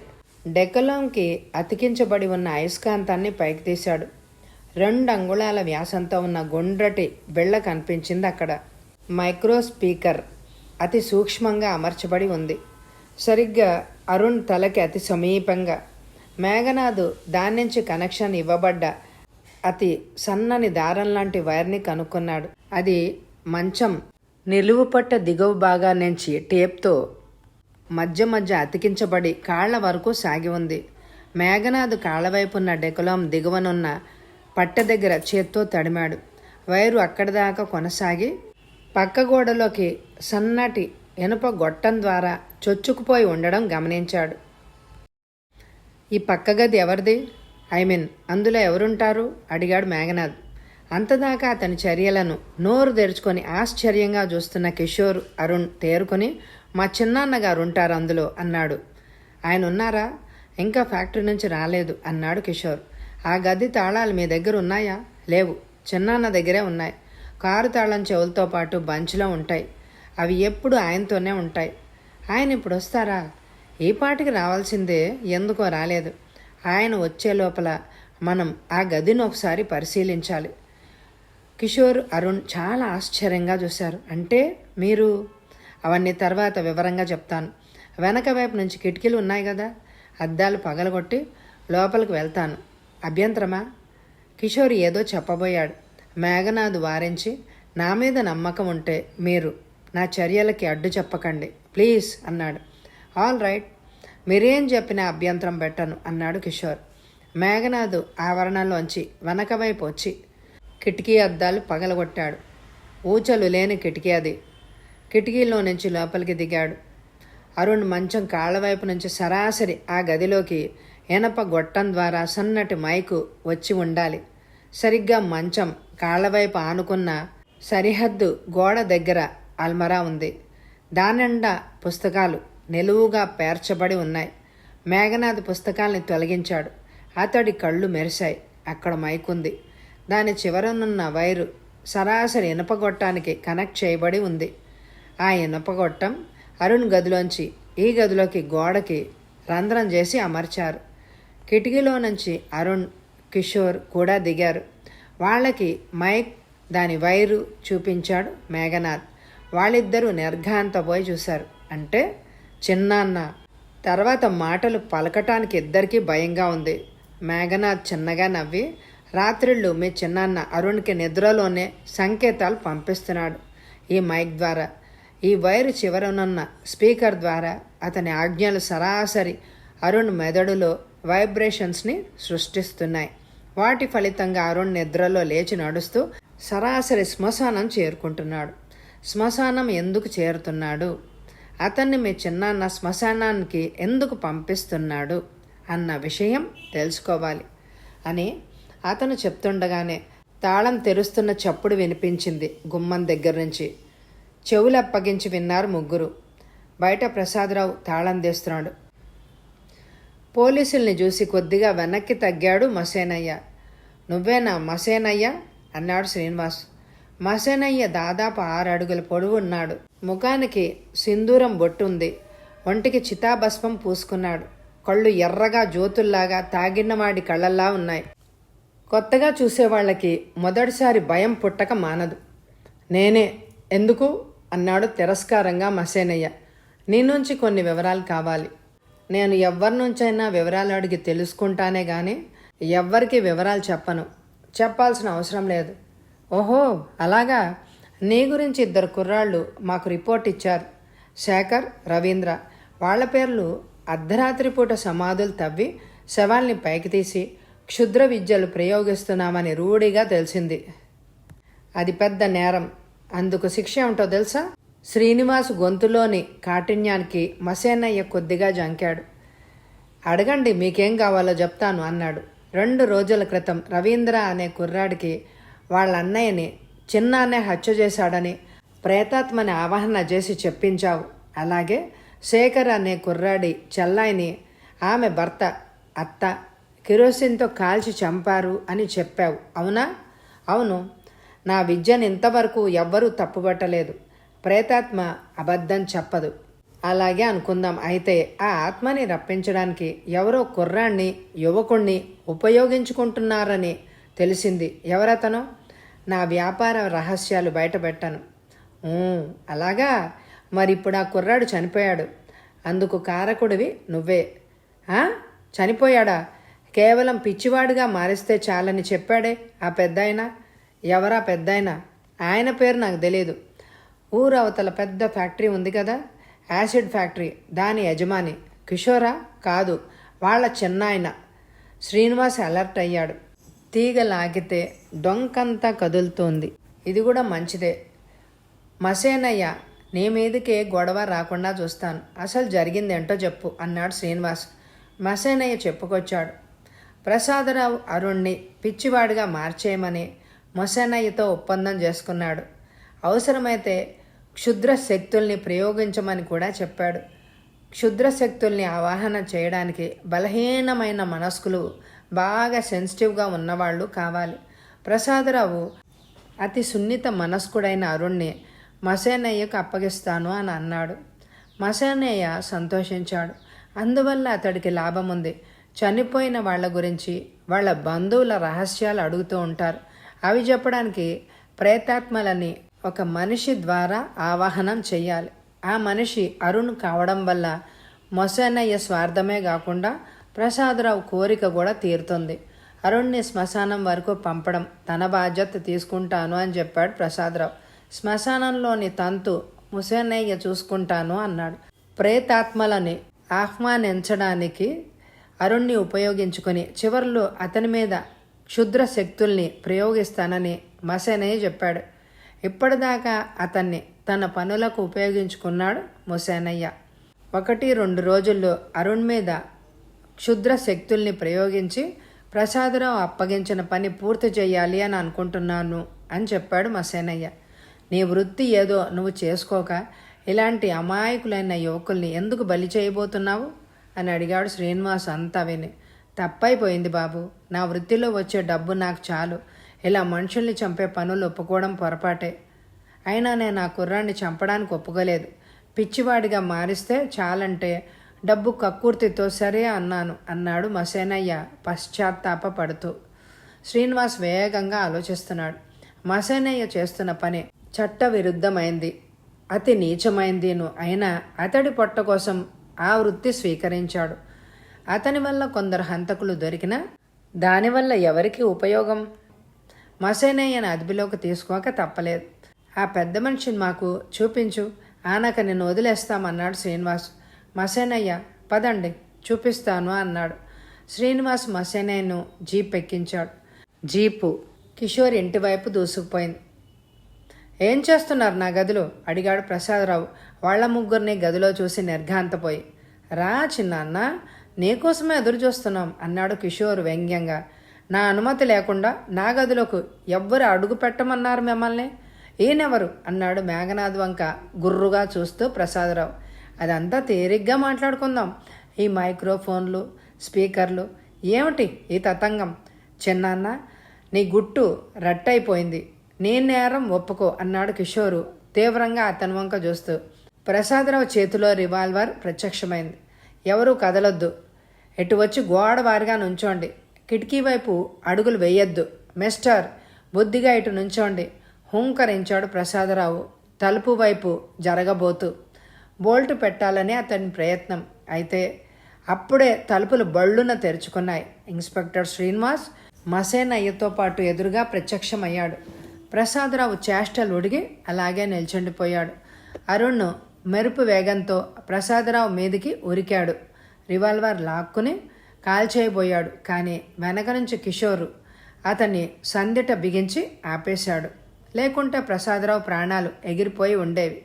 డెక్కలోంకి అతికించబడి ఉన్న అయస్కాంతాన్ని పైకి తీశాడు. 2 అంగుళాల వ్యాసంతో ఉన్న గుండ్రటి బిళ్ళ కనిపించింది అక్కడ. మైక్రో స్పీకర్ అతి సూక్ష్మంగా అమర్చబడి ఉంది, సరిగ్గా అరుణ్ తలకి అతి సమీపంగా. మేఘనాథ్ దాని నుంచి కనెక్షన్ ఇవ్వబడ్డ అతి సన్నని దారం లాంటి వైర్ని కనుక్కున్నాడు. అది మంచం నిలువు పట్ట దిగువ భాగా నుంచి టేప్తో మధ్య మధ్య అతికించబడి కాళ్ల వరకు సాగి ఉంది. మేఘనాథ్ కాళ్లవైపున్న డెకలాం దిగువనున్న పట్టె దగ్గర చేత్తో తడిమాడు. వైరు అక్కడి దాకా కొనసాగి పక్క గోడలోకి సన్నటి ఇనుప గొట్టం ద్వారా చొచ్చుకుపోయి ఉండడం గమనించాడు. ఈ పక్క గది ఎవరిది? అందులో ఎవరుంటారు? అడిగాడు మేఘనాథ్. అంతదాకా అతని చర్యలను నోరు తెరుచుకొని ఆశ్చర్యంగా చూస్తున్న కిషోర్ అరుణ్ తేరుకొని, మా చిన్నాన్నగారు ఉంటారు అందులో అన్నాడు. ఆయన ఉన్నారా? ఇంకా ఫ్యాక్టరీ నుంచి రాలేదు అన్నాడు కిషోర్. ఆ గది తాళాలు మీ దగ్గర ఉన్నాయా? లేవు, చిన్నాన్న దగ్గరే ఉన్నాయి. కారు తాళం చెవులతో పాటు బంచ్లో ఉంటాయి. అవి ఎప్పుడు ఆయనతోనే ఉంటాయి. ఆయన ఇప్పుడు వస్తారా? ఈ పాటికి రావాల్సిందే, ఎందుకో రాలేదు. ఆయన వచ్చే లోపల మనం ఆ గదిని ఒకసారి పరిశీలించాలి. కిషోర్ అరుణ్ చాలా ఆశ్చర్యంగా చూశారు. అంటే మీరు? అవన్నీ తర్వాత వివరంగా చెప్తాను. వెనక వైపు నుంచి కిటికీలు ఉన్నాయి కదా, అద్దాలు పగలగొట్టి లోపలికి వెళ్తాను. అభ్యంతరమా? కిషోర్ ఏదో చెప్పబోయాడు. మేఘనాథ్ వారించి, నా మీద నమ్మకం ఉంటే మీరు నా చర్యలకి అడ్డు చెప్పకండి ప్లీజ్ అన్నాడు. ఆల్ రైట్, మీరేం చెప్పినా అభ్యంతరం పెట్టను అన్నాడు కిషోర్. మేఘనాథ్ ఆవరణలోంచి వెనక వైపు వచ్చి కిటికీ అద్దాలు పగలగొట్టాడు. ఊచలు లేని కిటికీ అది. కిటికీలో నుంచి లోపలికి దిగాడు. అరుణ్ మంచం కాళ్ళవైపు నుంచి సరాసరి ఆ గదిలోకి ఇనప గొట్టం ద్వారా సన్నటి మైకు వచ్చి ఉండాలి. సరిగ్గా మంచం కాళ్ళవైపు ఆనుకున్న సరిహద్దు గోడ దగ్గర అల్మరా ఉంది. దానిండా పుస్తకాలు నిలువుగా పేర్చబడి ఉన్నాయి. మేఘనాథ్ పుస్తకాల్ని తొలగించాడు. అతడి కళ్ళు మెరిశాయి. అక్కడ మైకుంది. దాని చివరనున్న వైరు సరాసరి ఇనపగొట్టానికి కనెక్ట్ చేయబడి ఉంది. ఆ ఇనపగొట్టం అరుణ్ గదిలోంచి ఈ గదిలోకి గోడకి రంధ్రం చేసి అమర్చారు. కిటికీలో నుంచి అరుణ్, కిషోర్ కూడా దిగారు. వాళ్ళకి మైక్, దాని వైరు చూపించాడు మేఘనాథ్. వాళ్ళిద్దరూ నిర్ఘాంతపోయి చూశారు. అంటే చిన్నాన్న. తర్వాత మాటలు పలకటానికి ఇద్దరికీ భయంగా ఉంది. మేఘనాథ్ చిన్నగా నవ్వి, రాత్రిళ్ళు మీ చిన్నాన్న అరుణ్కి నిద్రలోనే సంకేతాలు పంపిస్తున్నాడు ఈ మైక్ ద్వారా. ఈ వైరు చివరనున్న స్పీకర్ ద్వారా అతని ఆజ్ఞలు సరాసరి అరుణ్ మెదడులో వైబ్రేషన్స్ని సృష్టిస్తున్నాయి. వాటి ఫలితంగా అరుణ్ నిద్రలో లేచి నడుస్తూ సరాసరి శ్మశానం చేరుకుంటున్నాడు. శ్మశానం ఎందుకు చేరుతున్నాడు? అతన్ని మీ చిన్నాన్న శ్మశానానికి ఎందుకు పంపిస్తున్నాడు అన్న విషయం తెలుసుకోవాలి అని అతను చెప్తుండగానే తాళం తెరుస్తున్న చప్పుడు వినిపించింది గుమ్మం దగ్గర నుంచి. చెవులు అప్పగించి విన్నారు ముగ్గురు. బయట ప్రసాదరావు తాళం తీస్తున్నాడు. పోలీసుల్ని చూసి కొద్దిగా వెనక్కి తగ్గాడు మసేనయ్య. నువ్వేనా మసేనయ్య అన్నాడు శ్రీనివాస్. మసేనయ్య దాదాపు 6 అడుగుల పొడవున్నాడు. ముఖానికి సింధూరం బొట్టుంది. ఒంటికి చితాభస్మం పూసుకున్నాడు. కళ్ళు ఎర్రగా జ్యోతుల్లాగా తాగిన్నవాడి కళ్ళల్లా ఉన్నాయి. కొత్తగా చూసేవాళ్ళకి మొదటిసారి భయం పుట్టక మానదు. నేనే. ఎందుకు అన్నాడు తిరస్కారంగా మసేనయ్య. నీ నుంచి కొన్ని వివరాలు కావాలి. నేను ఎవ్వరి నుంచైనా వివరాలు అడిగి తెలుసుకుంటానే గాని ఎవ్వరికి వివరాలు చెప్పను. చెప్పాల్సిన అవసరం లేదు. ఓహో అలాగా. నీ గురించి 2 కుర్రాళ్ళు మాకు రిపోర్ట్ ఇచ్చారు. శేఖర్, రవీంద్ర. వాళ్ల పేర్లు అర్ధరాత్రి పూట సమాధులు తవ్వి శవాల్ని పైకి తీసి క్షుద్ర విద్యలు ప్రయోగిస్తున్నామని రూఢిగా తెలిసింది. అది పెద్ద నేరం. అందుకు శిక్ష ఏమిటో తెలుసా? శ్రీనివాస్ గొంతులోని కాఠిన్యానికి మసేనయ్య కొద్దిగా జంకాడు. అడగండి, మీకేం కావాలో చెప్తాను అన్నాడు. 2 రోజుల క్రితం రవీంద్ర అనే కుర్రాడికి వాళ్ళ అన్నయ్యని చిన్నాన్నే హత్య చేశాడని ప్రేతాత్మని ఆవాహన చేసి చెప్పించావు. అలాగే శేఖర్ అనే కుర్రాడి చెల్లాయిని ఆమె భర్త అత్త కిరోసిన్తో కాల్చి చంపారు అని చెప్పావు, అవునా? అవును. నా విద్యను ఇంతవరకు ఎవ్వరూ తప్పుపట్టలేదు. ప్రేతాత్మ అబద్ధం చెప్పదు. అలాగే అనుకుందాం. అయితే ఆ ఆత్మని రప్పించడానికి ఎవరో కుర్రాన్ని యువకుణ్ణి ఉపయోగించుకుంటున్నారని తెలిసింది. ఎవరతను? నా వ్యాపార రహస్యాలు బయటపెట్టాను. అలాగా? మరిప్పుడు ఆ కుర్రాడు చనిపోయాడు. అందుకు కారకుడివి నువ్వే. చనిపోయాడా? కేవలం పిచ్చివాడుగా మారిస్తే చాలని చెప్పాడే ఆ పెద్దాయన. ఎవరా పెద్దాయన? ఆయన పేరు నాకు తెలియదు. ఊరవతల పెద్ద ఫ్యాక్టరీ ఉంది కదా, యాసిడ్ ఫ్యాక్టరీ, దాని యజమాని. కిషోరా? కాదు, వాళ్ళ చిన్నాయన. శ్రీనివాస్ అలర్ట్ అయ్యాడు. తీగ లాగితే డొంకంతా కదులుతోంది. ఇది కూడా మంచిదే. మసేనయ్య, నీ మీదకే గొడవ రాకుండా చూస్తాను. అసలు జరిగిందేంటో చెప్పు అన్నాడు శ్రీనివాస్. మసేనయ్య చెప్పుకొచ్చాడు. ప్రసాదరావు అరుణ్ణి పిచ్చివాడిగా మార్చేయమని మసేనయ్యతో ఒప్పందం చేసుకున్నాడు. అవసరమైతే క్షుద్ర శక్తుల్ని ప్రయోగించమని కూడా చెప్పాడు. క్షుద్ర శక్తుల్ని ఆవాహన చేయడానికి బలహీనమైన మనస్కులు, బాగా సెన్సిటివ్గా ఉన్నవాళ్ళు కావాలి. ప్రసాదరావు అతి సున్నిత మనస్కుడైన అరుణ్ణి మసేనయ్యకు అప్పగిస్తాను అని అన్నాడు. మసేనయ్య సంతోషించాడు. అందువల్ల అతడికి లాభం ఉంది. చనిపోయిన వాళ్ళ గురించి వాళ్ళ బంధువుల రహస్యాలు అడుగుతూ ఉంటారు. అవి చెప్పడానికి ప్రేతాత్మలని ఒక మనిషి ద్వారా ఆవాహనం చెయ్యాలి. ఆ మనిషి అరుణ్ కావడం వల్ల మసేనయ్య స్వార్థమే కాకుండా ప్రసాదరావు కోరిక కూడా తీరుతుంది. అరుణ్ని శ్మశానం వరకు పంపడం తన బాధ్యత తీసుకుంటాను అని చెప్పాడు ప్రసాదరావు. శ్మశానంలోని తంతు మసేనయ్య చూసుకుంటాను అన్నాడు. ప్రేతాత్మలని ఆహ్వానించడానికి అరుణ్ని ఉపయోగించుకొని చివర్లో అతని మీద క్షుద్ర శక్తుల్ని ప్రయోగిస్తానని మసేనయ్య చెప్పాడు. ఇప్పటిదాకా అతన్ని తన పనులకు ఉపయోగించుకున్నాడు మసేనయ్య. 1-2 రోజుల్లో అరుణ్ మీద క్షుద్ర శక్తుల్ని ప్రయోగించి ప్రసాదరావు అప్పగించిన పని పూర్తి చేయాలి అని అనుకుంటున్నాను అని చెప్పాడు మసేనయ్య. నీ వృత్తి ఏదో నువ్వు చేసుకోక ఇలాంటి అమాయకులైన యువకుల్ని ఎందుకు బలి చేయబోతున్నావు అని అడిగాడు శ్రీనివాస్. అంతా విని, తప్పైపోయింది బాబు, నా వృత్తిలో వచ్చే డబ్బు నాకు చాలు. ఇలా మనుషుల్ని చంపే పనులు ఒప్పుకోవడం పొరపాటే. అయినా నేను ఆ కుర్రాన్ని చంపడానికి ఒప్పుకోలేదు. పిచ్చివాడిగా మారిస్తే చాలంటే డబ్బు కక్కుర్తితో సరే అన్నాడు మసేనయ్య పశ్చాత్తాపపడుతూ. శ్రీనివాస్ వేగంగా ఆలోచిస్తున్నాడు. మసేనయ్య చేస్తున్న పని చట్ట విరుద్ధమైంది, అతి నీచమైందిను. అయినా అతడి పొట్ట కోసం ఆ వృత్తి స్వీకరించాడు. అతని వల్ల కొందరు హంతకులు దొరికినా దానివల్ల ఎవరికి ఉపయోగం? మసేనయ్యను అదుపులోకి తీసుకోక తప్పలేదు. ఆ పెద్ద మనిషిని మాకు చూపించు, ఆనక నిన్ను వదిలేస్తామన్నాడు శ్రీనివాస్. మసేనయ్య, పదండి చూపిస్తాను అన్నాడు. శ్రీనివాస్ మసేనయ్యను జీప్ ఎక్కించాడు. జీపు కిషోర్ ఇంటి వైపు దూసుకుపోయింది. ఏం చేస్తున్నారు నా గదిలో అడిగాడు ప్రసాదరావు వాళ్ళ ముగ్గురిని గదిలో చూసి నిర్ఘాంతపోయి. రా చిన్నాన్న, నీకోసమే ఎదురు చూస్తున్నాం అన్నాడు కిషోర్ వ్యంగ్యంగా. నా అనుమతి లేకుండా నా గదిలోకి ఎవ్వరు అడుగు పెట్టమన్నారు మిమ్మల్ని? ఈయనెవరు అన్నాడు మేఘనాథ్ వంక గుర్రుగా చూస్తూ ప్రసాదరావు. అదంతా తేలిగ్గా మాట్లాడుకుందాం. ఈ మైక్రోఫోన్లు, స్పీకర్లు ఏమిటి ఈ తతంగం? చిన్నాన్న, నీ గుట్టు రట్టయిపోయింది. నీ నేరం ఒప్పుకో అన్నాడు కిషోరు తీవ్రంగా అతని వంక చూస్తూ. ప్రసాదరావు చేతిలో రివాల్వర్ ప్రత్యక్షమైంది. ఎవరూ కదలొద్దు, ఎటు వచ్చి గోడ వారిగా నుంచోండి, కిటికీ వైపు అడుగులు వేయొద్దు, మిస్టర్ బుద్ధిగా ఇటు నుంచోండి హుంకరించాడు ప్రసాదరావు తలుపు వైపు జరగబోతూ. బోల్టు పెట్టాలని అతని ప్రయత్నం. అయితే అప్పుడే తలుపులు బళ్ళున తెరుచుకున్నాయి. ఇన్స్పెక్టర్ శ్రీనివాస్ మసేనయ్యతో పాటు ఎదురుగా ప్రత్యక్షమయ్యాడు. ప్రసాదరావు చేష్టలు ఉడిగి అలాగే నిల్చుండిపోయాడు. అరుణ్ మెరుపు వేగంతో ప్రసాదరావు మీదికి ఉరికాడు. రివాల్వర్ లాక్కుని కాల్చేయబోయాడు. కానీ వెనక నుంచి కిషోరు అతన్ని సందిట బిగించి ఆపేశాడు. లేకుంటే ప్రసాదరావు ప్రాణాలు ఎగిరిపోయి ఉండేవి.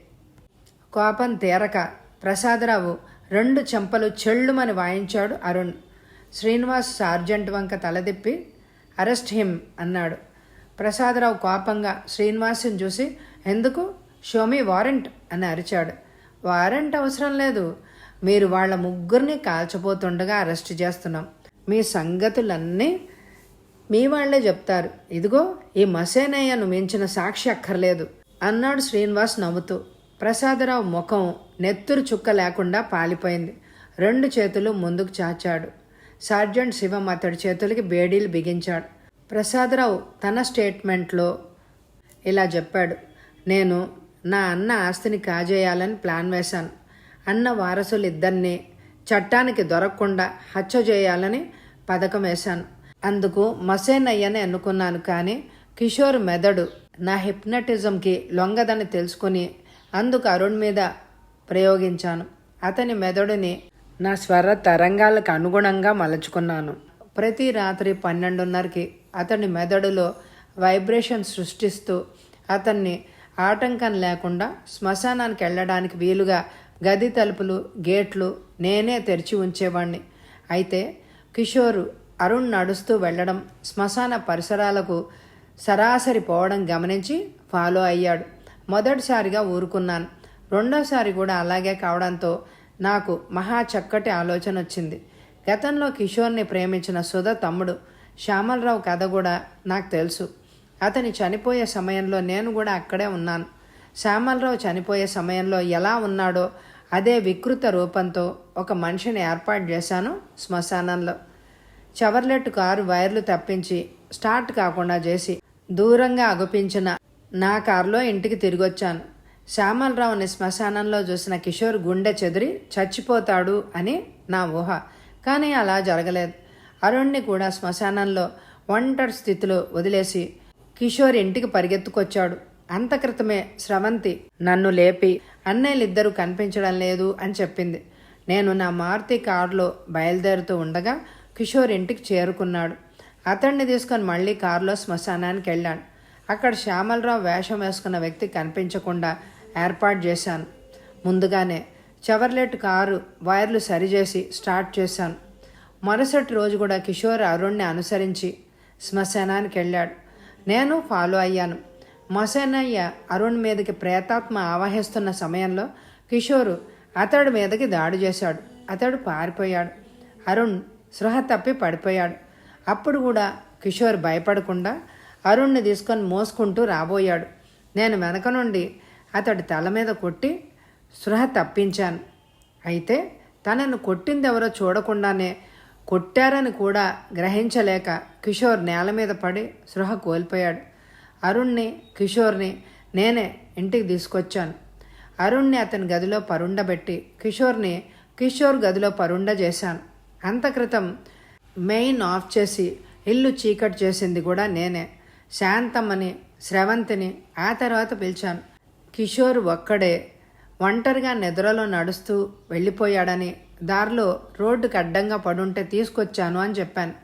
కోపం తీరక ప్రసాదరావు 2 చెంపలు చెళ్ళుమని వాయించాడు అరుణ్. శ్రీనివాస్ సార్జెంట్ వంక తలదిప్పి అరెస్ట్ హిమ్ అన్నాడు. ప్రసాదరావు కోపంగా శ్రీనివాస్ని చూసి ఎందుకు, షోమీ వారెంట్ అని అరిచాడు. వారెంట్ అవసరం లేదు, మీరు వాళ్ళ ముగ్గురిని కాల్చబోతుండగా అరెస్ట్ చేస్తున్నాం. మీ సంగతులన్నీ మీ వాళ్లే చెప్తారు. ఇదిగో ఈ మసేనయ్యను మించిన సాక్షి అక్కర్లేదు అన్నాడు శ్రీనివాస్ నవ్వుతూ. ప్రసాదరావు ముఖం నెత్తురు చుక్క లేకుండా పాలిపోయింది. 2 చేతులు ముందుకు చాచాడు. సార్జెంట్ శివం అతడి చేతులకి బేడీలు బిగించాడు. ప్రసాదరావు తన స్టేట్మెంట్లో ఇలా చెప్పాడు. నేను నా అన్న ఆస్తిని కాజేయాలని ప్లాన్ వేశాను. అన్న వారసులు ఇద్దరినీ చట్టానికి దొరకకుండా హత్య చేయాలని పథకం వేశాను. అందుకు మసేనయ్యని ఎన్నుకున్నాను. కానీ కిషోర్ మెదడు నా హిప్నటిజంకి లొంగదని తెలుసుకుని అందుకు అరుణ్ మీద ప్రయోగించాను. అతని మెదడుని నా స్వర తరంగాలకు అనుగుణంగా మలుచుకున్నాను. ప్రతి రాత్రి 12:30కి అతని మెదడులో వైబ్రేషన్ సృష్టిస్తూ అతన్ని ఆటంకం లేకుండా శ్మశానానికి వెళ్ళడానికి వీలుగా గది తలుపులు, గేట్లు నేనే తెరిచి ఉంచేవాణ్ణి. అయితే కిషోరు అరుణ్ నడుస్తూ వెళ్ళడం, శ్మశాన పరిసరాలకు సరాసరి పోవడం గమనించి ఫాలో అయ్యాడు. మొదటిసారిగా ఊరుకున్నాను. రెండోసారి కూడా అలాగే కావడంతో నాకు మహా చక్కటి ఆలోచన వచ్చింది. గతంలో కిషోర్ని ప్రేమించిన సుధ తమ్ముడు శ్యామలరావు కథ కూడా నాకు తెలుసు. అతని చనిపోయే సమయంలో నేను కూడా అక్కడే ఉన్నాను. శ్యామలరావు చనిపోయే సమయంలో ఎలా ఉన్నాడో అదే వికృత రూపంతో ఒక మనిషిని ఏర్పాటు చేశాను శ్మశానంలో. చవర్లెట్ కారు వైర్లు తప్పించి స్టార్ట్ కాకుండా చేసి దూరంగా అగుపించిన నా కారులో ఇంటికి తిరిగొచ్చాను. శ్యామలరావుని శ్మశానంలో చూసిన కిషోర్ గుండె చెదిరి చచ్చిపోతాడు అని నా ఊహ. కానీ అలా జరగలేదు. అరుణ్ని కూడా శ్మశానంలో ఒంటరి స్థితిలో వదిలేసి కిషోర్ ఇంటికి పరిగెత్తుకొచ్చాడు. అంత క్రితమే స్రవంతి నన్ను లేపి అన్నయ్యలిద్దరూ కనిపించడం లేదు అని చెప్పింది. నేను నా మారుతి కారులో బయలుదేరుతూ ఉండగా కిషోర్ ఇంటికి చేరుకున్నాడు. అతన్ని తీసుకొని మళ్ళీ కారులో శ్మశానానికి వెళ్ళాను. అక్కడ శ్యామలరావు వేషం వేసుకున్న వ్యక్తి కనిపించకుండా ఏర్పాటు చేశాను. ముందుగానే చవర్లెట్ కారు వైర్లు సరిచేసి స్టార్ట్ చేశాను. మరుసటి రోజు కూడా కిషోర్ అరుణ్ని అనుసరించి శ్మశానానికి వెళ్ళాడు. నేను ఫాలో అయ్యాను. మసేనయ్య అరుణ్ మీదకి ప్రేతాత్మ ఆవహిస్తున్న సమయంలో కిషోరు అతడి మీదకి దాడి చేశాడు. అతడు పారిపోయాడు. అరుణ్ స్పృహ తప్పి పడిపోయాడు. అప్పుడు కూడా కిషోర్ భయపడకుండా అరుణ్ని తీసుకొని మోసుకుంటూ రాబోయాడు. నేను వెనక నుండి అతడి తల మీద కొట్టి స్పృహ తప్పించాను. అయితే తనను కొట్టిందెవరో చూడకుండానే కొట్టారని కూడా గ్రహించలేక కిషోర్ నేల మీద పడి స్పృహ కోల్పోయాడు. అరుణ్ని, కిషోర్ని నేనే ఇంటికి తీసుకొచ్చాను. అరుణ్ని అతని గదిలో పరుండబెట్టి కిషోర్ గదిలో పరుండ చేశాను. అంతక్రితం మెయిన్ ఆఫ్ చేసి ఇల్లు చీకటి చేసింది కూడా నేనే. శాంతమ్మని, స్రవంతిని ఆ తర్వాత పిలిచాను. కిషోర్ ఒక్కడే ఒంటరిగా నిద్రలో నడుస్తూ వెళ్ళిపోయాడని, దారిలో రోడ్డుకి అడ్డంగా పడుంటే తీసుకొచ్చాను అని చెప్పాను.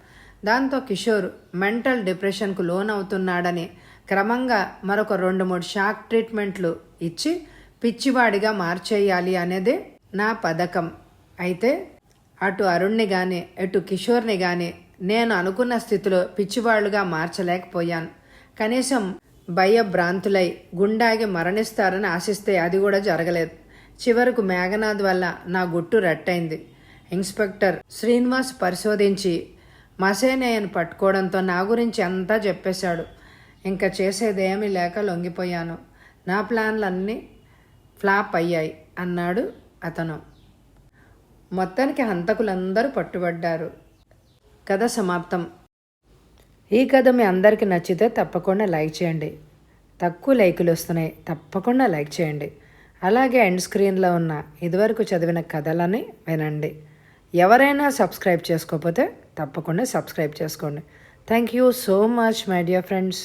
దాంతో కిషోర్ మెంటల్ డిప్రెషన్కు లోనవుతున్నాడని క్రమంగా మరొక 2-3 షాక్ ట్రీట్మెంట్లు ఇచ్చి పిచ్చివాడిగా మార్చేయాలి అనేదే నా పథకం. అయితే అటు అరుణ్ని కానీ ఇటు కిషోర్ని కానీ నేను అనుకున్న స్థితిలో పిచ్చివాళ్లుగా మార్చలేకపోయాను. కనీసం భయభ్రాంతులై గుండాగి మరణిస్తారని ఆశిస్తే అది కూడా జరగలేదు. చివరకు మేఘనాథ్ వల్ల నా గుట్టు రట్టయింది. ఇన్స్పెక్టర్ శ్రీనివాస్ పరిశోధించి మసేనయ్యను పట్టుకోవడంతో నా గురించి అంతా చెప్పేశాడు. ఇంకా చేసేదేమీ లేక లొంగిపోయాను. నా ప్లాన్లన్నీ ఫ్లాప్ అయ్యాయి అన్నాడు అతను. మొత్తానికి హంతకులందరూ పట్టుబడ్డారు. కథ సమాప్తం. ఈ కథ మీ అందరికీ నచ్చితే తప్పకుండా లైక్ చేయండి. తక్కువ లైకులు వస్తున్నాయి, తప్పకుండా లైక్ చేయండి. అలాగే ఎండ్ స్క్రీన్లో ఉన్న ఇదివరకు చదివిన కథలని వినండి. ఎవరైనా సబ్స్క్రైబ్ చేసుకోకపోతే తప్పకుండా సబ్స్క్రైబ్ చేసుకోండి. Thank you so much my dear friends.